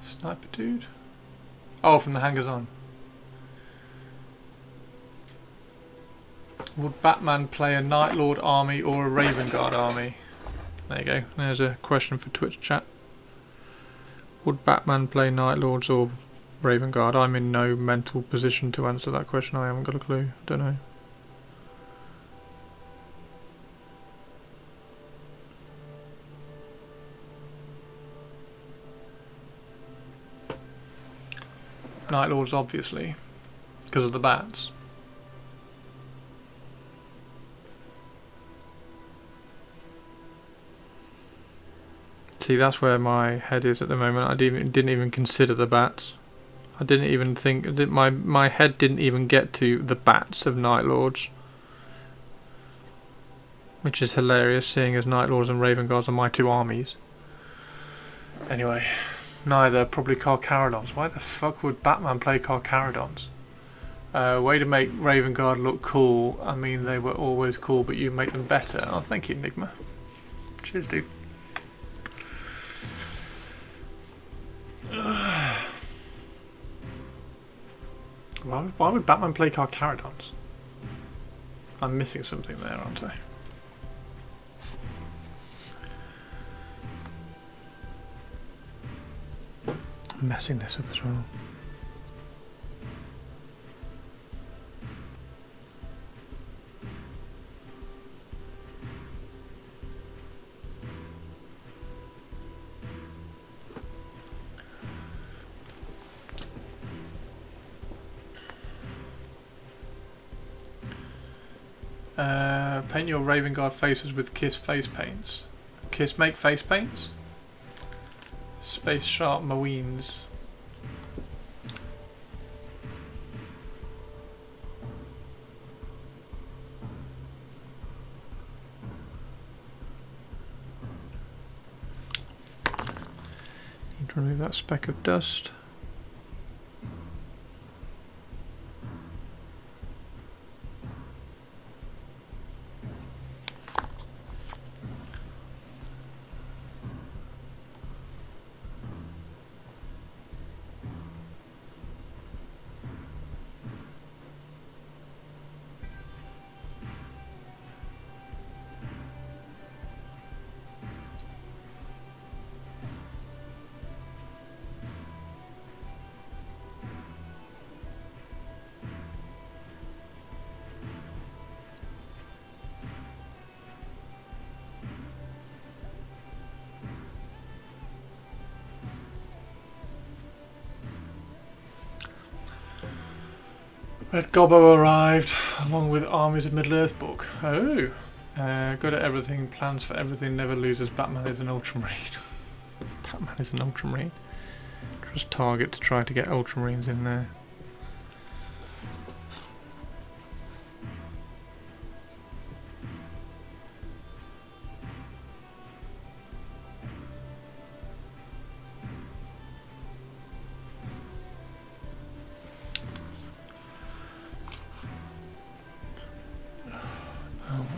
Sniper dude? Oh, from the hangers on. Would Batman play a Night Lord army or a Raven Guard army? There you go. There's a question for Twitch chat. Would Batman play Night Lords or Raven Guard? I'm in no mental position to answer that question. I haven't got a clue. Don't know. Night Lords, obviously. because of the bats. See, that's where my head is at the moment. I didn't even consider the bats. I didn't even think that my head didn't even get to the bats of Night Lords, which is hilarious, seeing as Night Lords and Raven Guards are my two armies. Anyway, neither probably Carcharodons. Why the fuck would Batman play Carcharodons? Way to make Raven Guard look cool. I mean, they were always cool, but you make them better. Oh, thank you, Enigma. Cheers, dude. Why would Batman play Carcharodons? I'm missing something there, aren't I? I'm messing this up as well. Paint your Raven Guard faces with Kiss face paints. Kiss make face paints? Space Sharp Marines. Need to remove that speck of dust. Red Gobbo arrived, along with armies of Middle-earth book. Oh! Good at everything, plans for everything, never loses. Batman is an Ultramarine. Batman is an Ultramarine. Just target to try to get Ultramarines in there.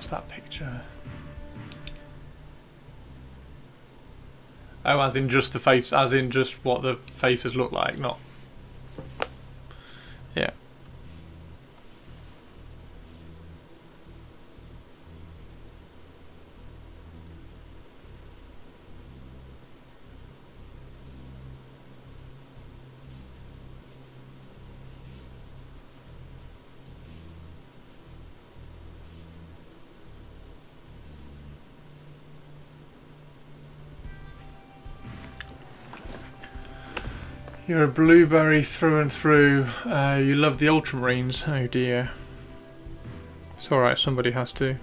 That picture. Oh, as in just the face, as in just what the faces look like, not. Yeah. You're a blueberry through and through. You love the Ultramarines. Oh dear. It's alright, somebody has to.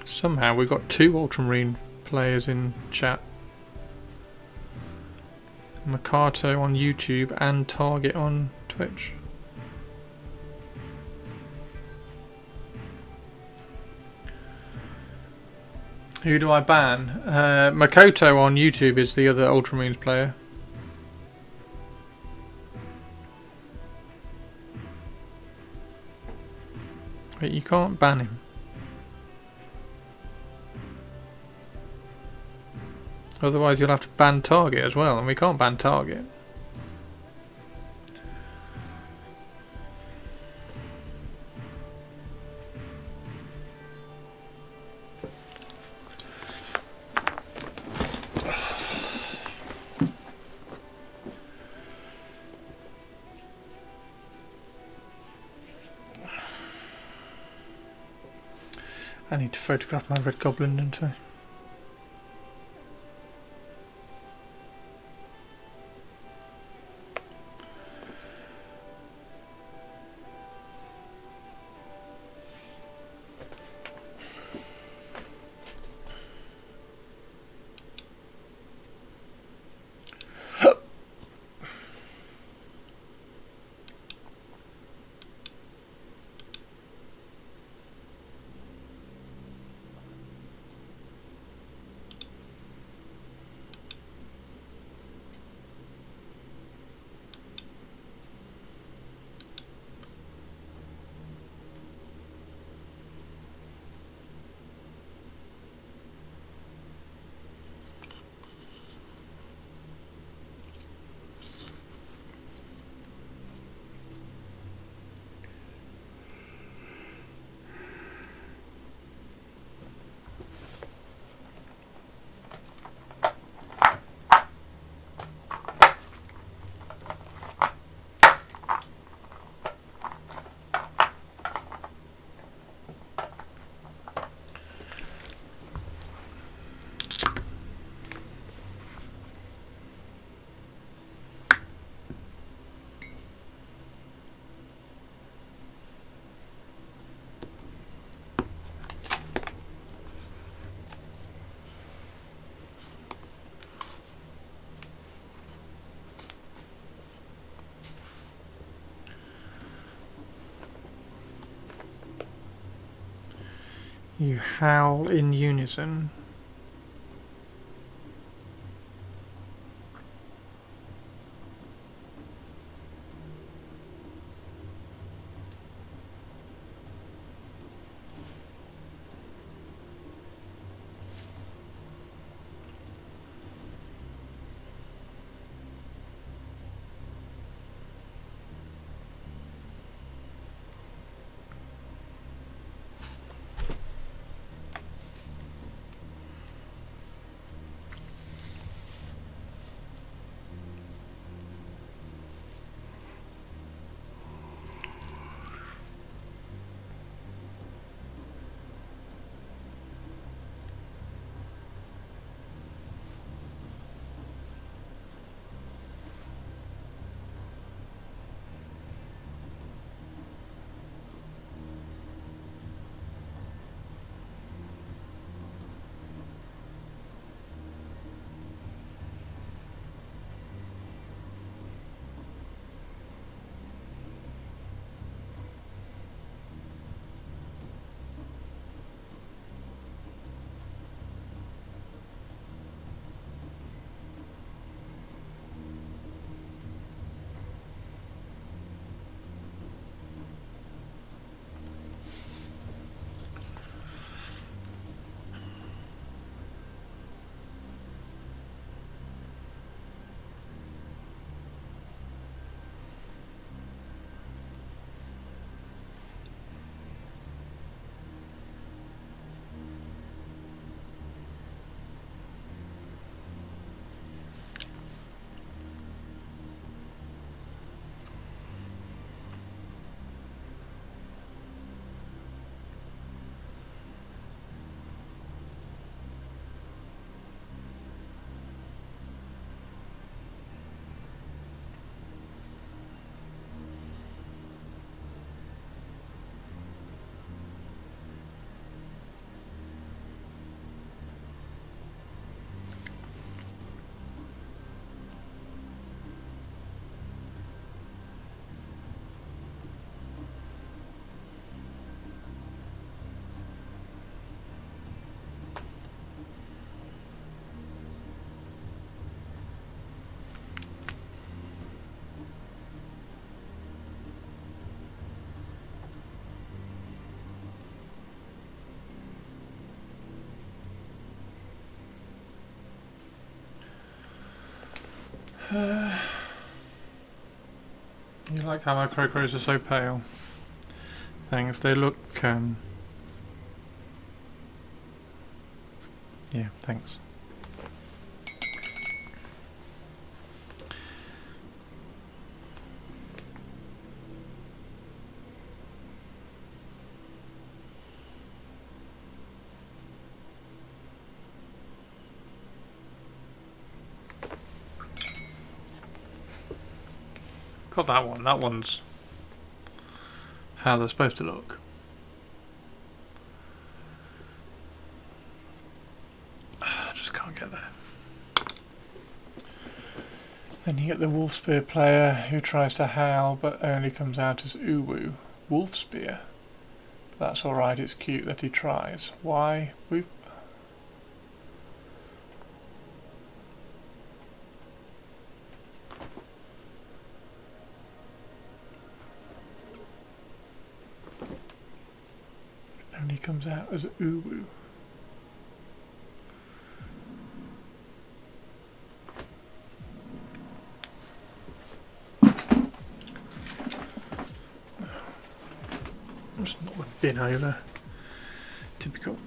Somehow we've got 2 Ultramarine players in chat. Makato on YouTube and Target on Twitch. Who do I ban? Makoto on YouTube is the other Ultramarines player. Wait, you can't ban him. Otherwise you'll have to ban Target as well, and we can't ban Target. I need to photograph my Red Goblin, don't I? You howl in unison. You like how my crocos are so pale? Thanks, they look, yeah, thanks. Got that one. That one's how they're supposed to look. I just can't get there. Then you get the wolf spear player who tries to howl but only comes out as uwu. Wolf spear. That's alright, it's cute that he tries. Why? We've... only comes out as uwu. Just not the bin over. Typical.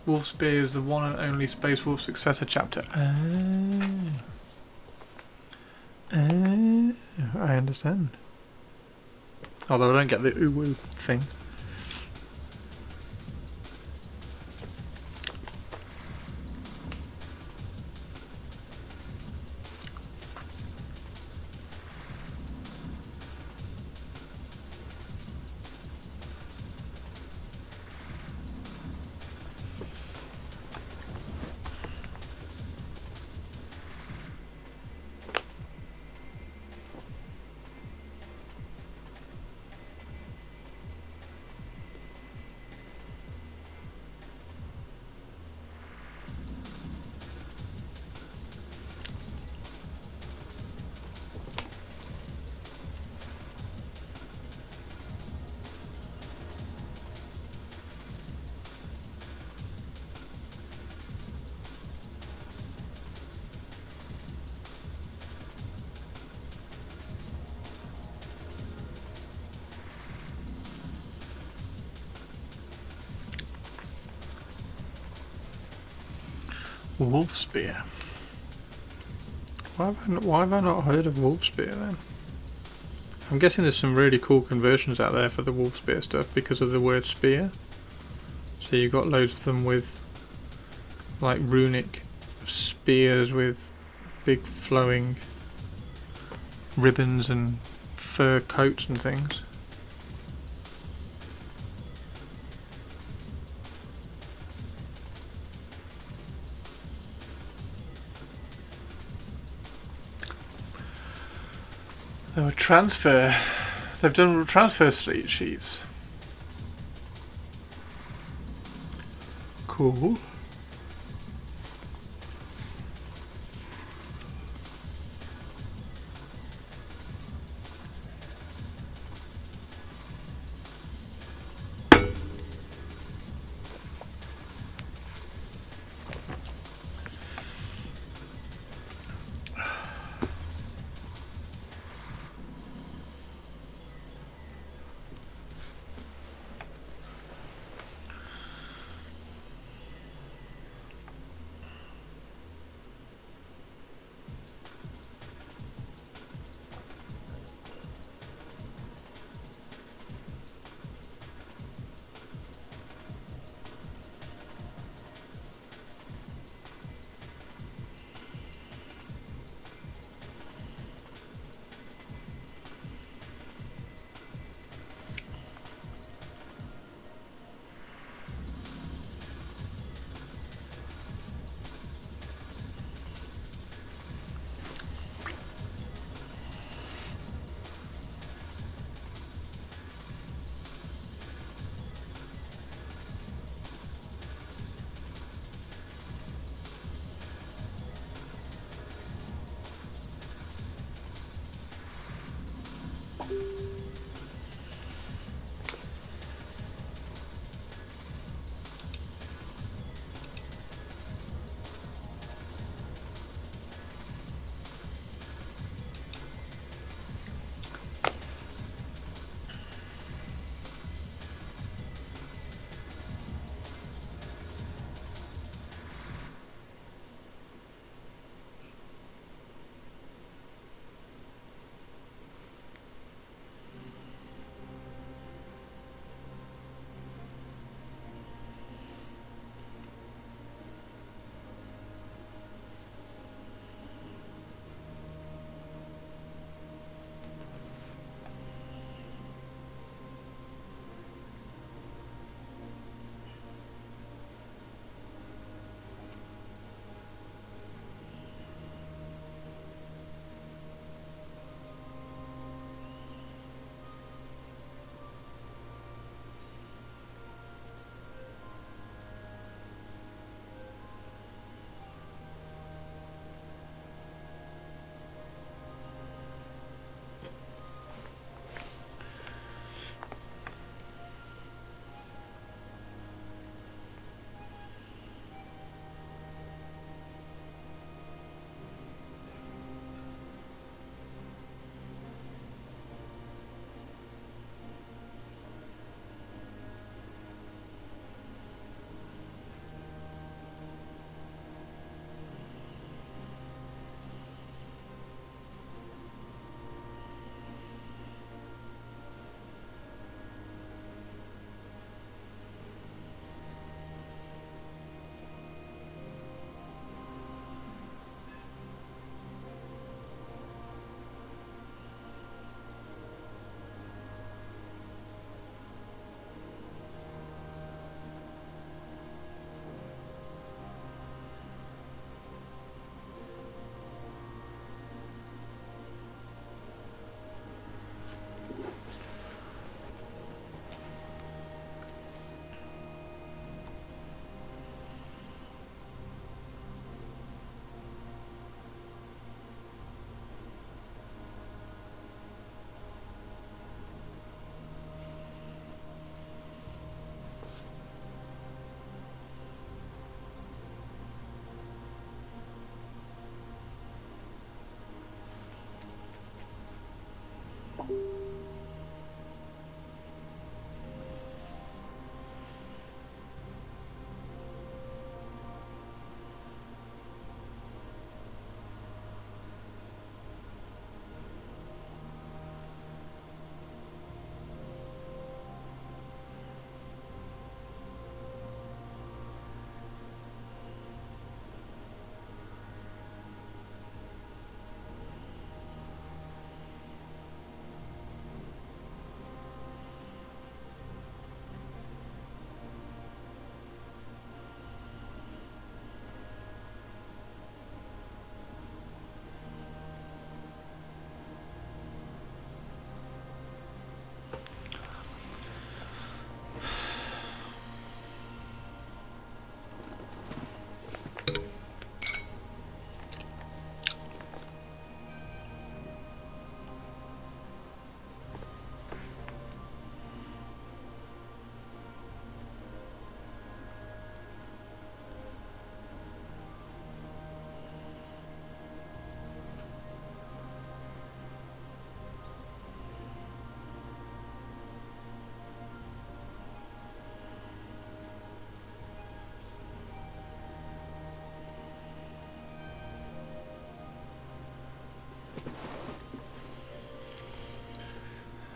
Wolf Spear is the one and only Space Wolf successor chapter. I understand. Although I don't get the uwu thing. Wolf spear. Why have I not heard of wolf spear then? I'm guessing there's some really cool conversions out there for the wolf spear stuff because of the word spear. So you've got loads of them with like runic spears with big flowing ribbons and fur coats and things. There were transfer. They've done transfer sheets. Cool.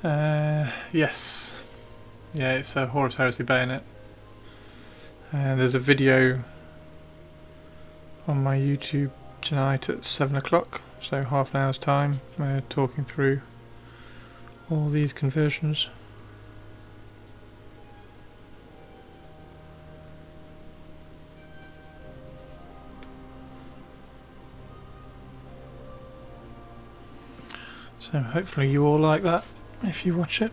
Yes. Yeah, it's a Horus Heresy Bayonet. There's a video on my YouTube tonight at 7 o'clock, so half an hour's time, talking through all these conversions. So hopefully you all like that if you watch it.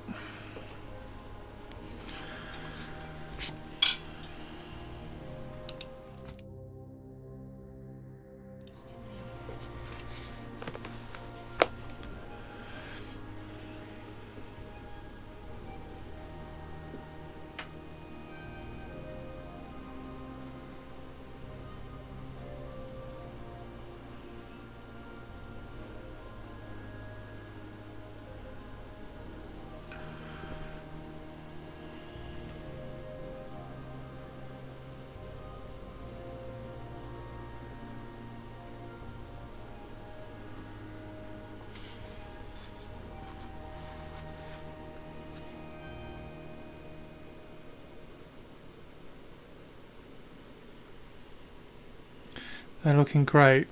They're looking great.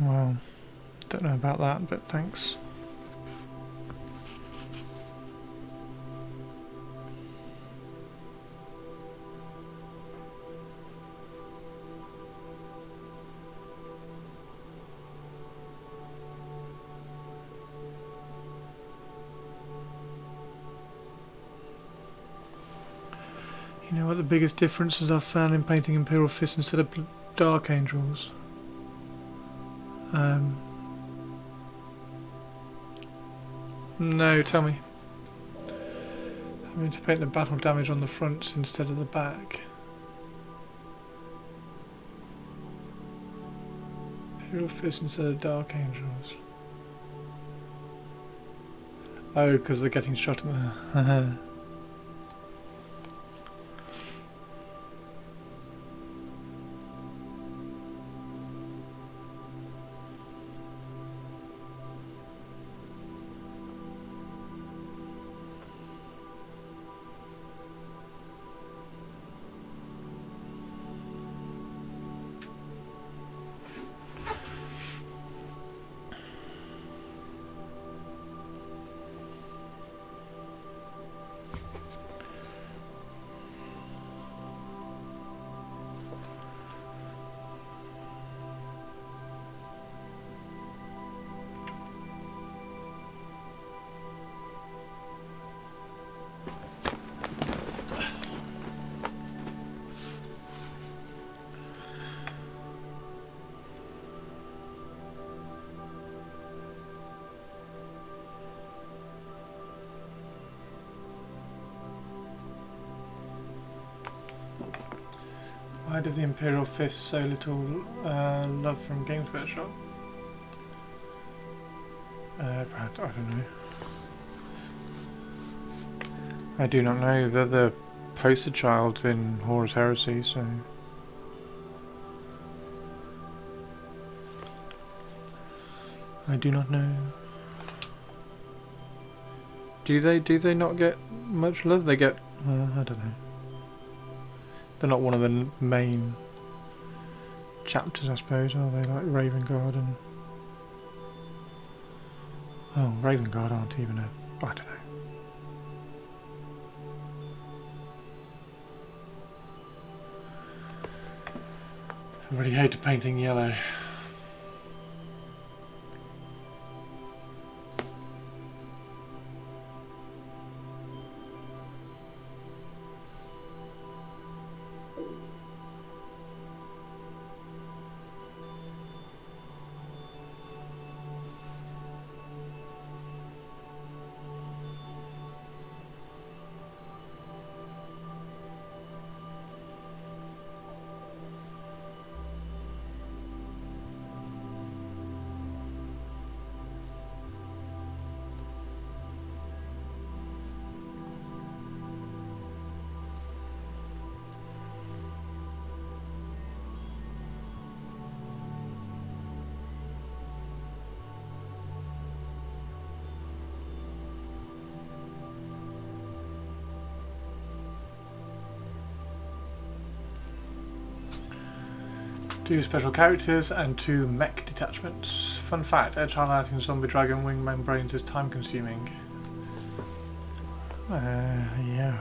Well, don't know about that, but thanks. You know what the biggest differences I've found in painting Imperial Fists instead of Dark Angels? No, tell me. I'm going to paint the battle damage on the fronts instead of the back. Imperial Fists instead of Dark Angels. Oh, because they're getting shot at the... Why did the Imperial Fist so little love from Games Workshop? I don't know. I do not know. They're the poster child in Horus Heresy, so... I do not know. Do they not get much love? They get... I don't know. They're not one of the main chapters, I suppose, are they? Like Raven Guard and... Oh, Raven Guard aren't even a... I don't know. I really hated painting yellow. 2 special characters and 2 mech detachments. Fun fact, Edge highlighting Zombie Dragon Wingman Brains is time consuming. Yeah.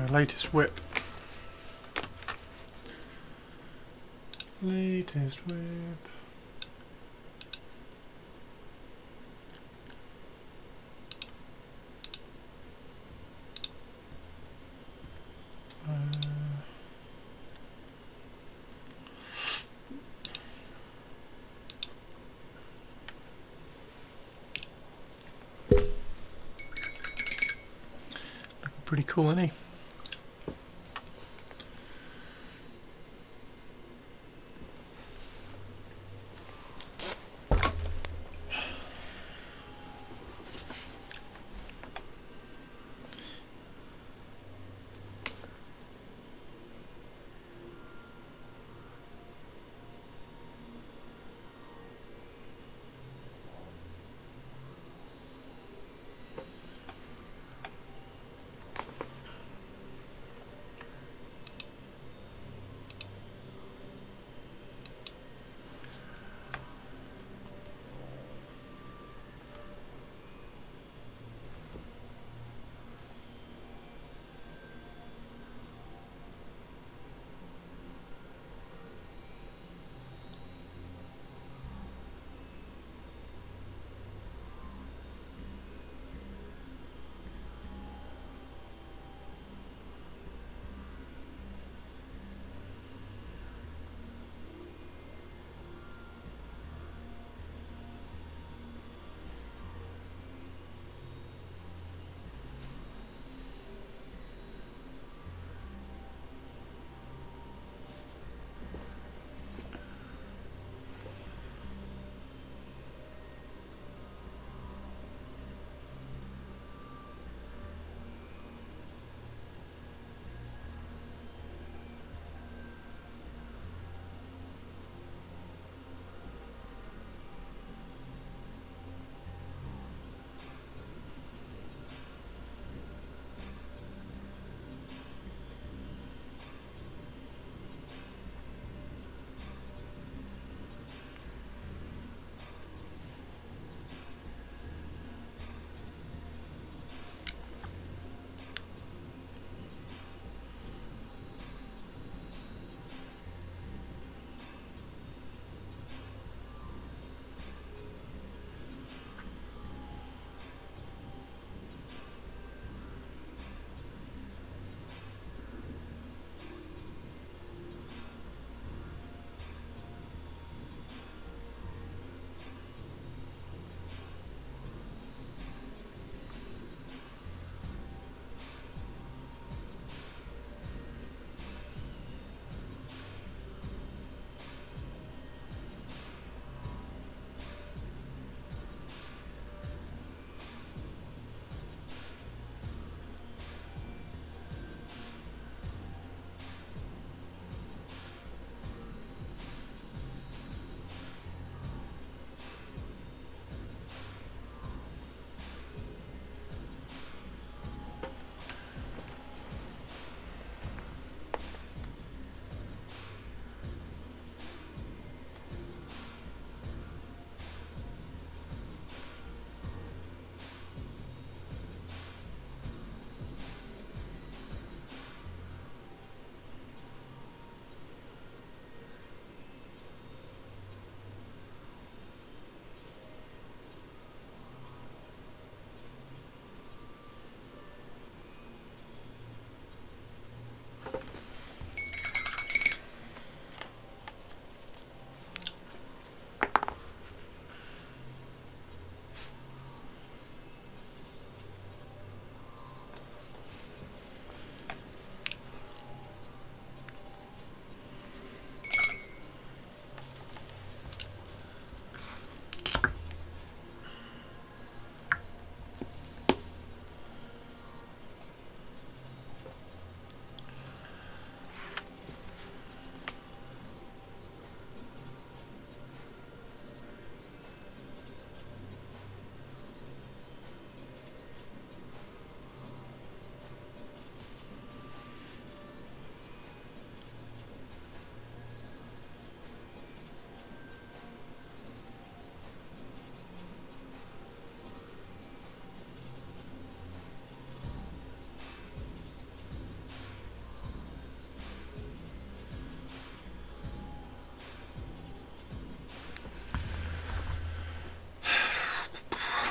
Latest whip. Latest whip. Pretty cool, isn't he?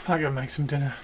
I gotta make some dinner.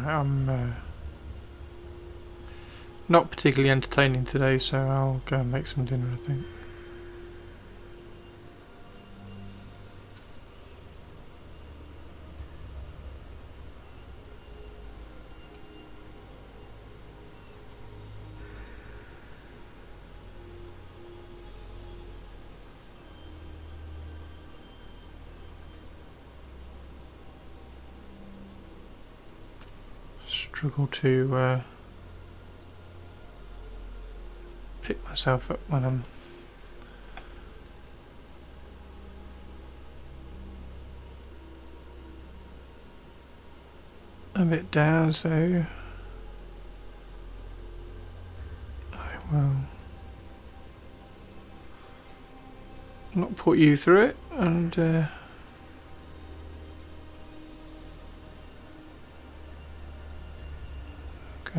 I'm not particularly entertaining today, so I'll go and make some dinner, I think. Struggle to pick myself up when I'm a bit down, so I will not put you through it and go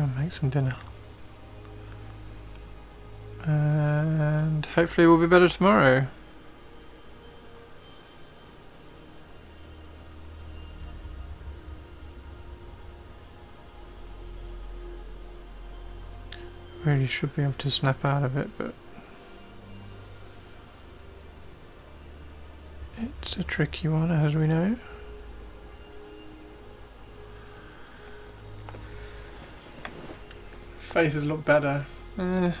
and make some dinner. And hopefully we'll be better tomorrow. Really should be able to snap out of it, but it's a tricky one, as we know. Faces look better. They're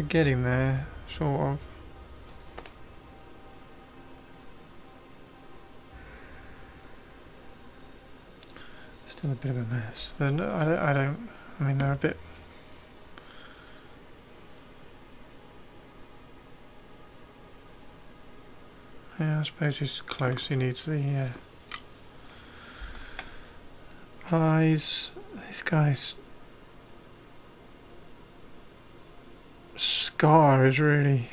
getting there, sort of. Still a bit of a mess. They're no, I mean, they're a bit. Yeah, I suppose he's close. He needs the eyes. This guy's scar is really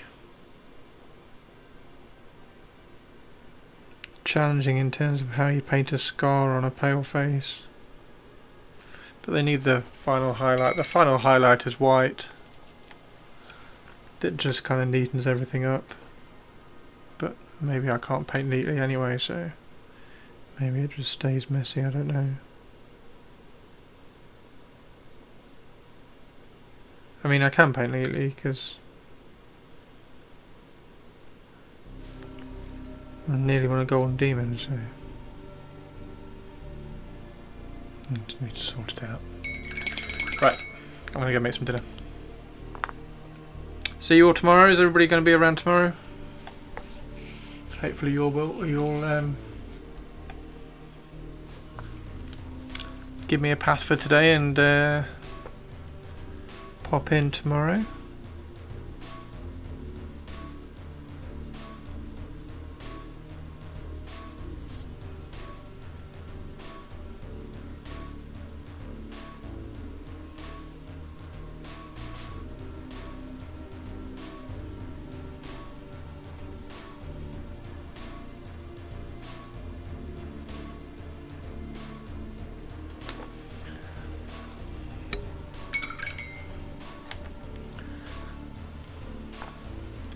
challenging in terms of how you paint a scar on a pale face. But they need the final highlight. The final highlight is white. That just kind of neatens everything up. But maybe I can't paint neatly anyway, so maybe it just stays messy, I don't know. I mean, I can paint neatly because I nearly want to go on demons. So. I need to sort it out. Right, I'm gonna go make some dinner. See you all tomorrow. Is everybody going to be around tomorrow? Hopefully you all will. You'll give me a pass for today and pop in tomorrow.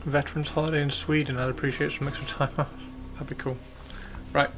Veterans holiday in Sweden. I'd appreciate some extra time off. That'd be cool. Right.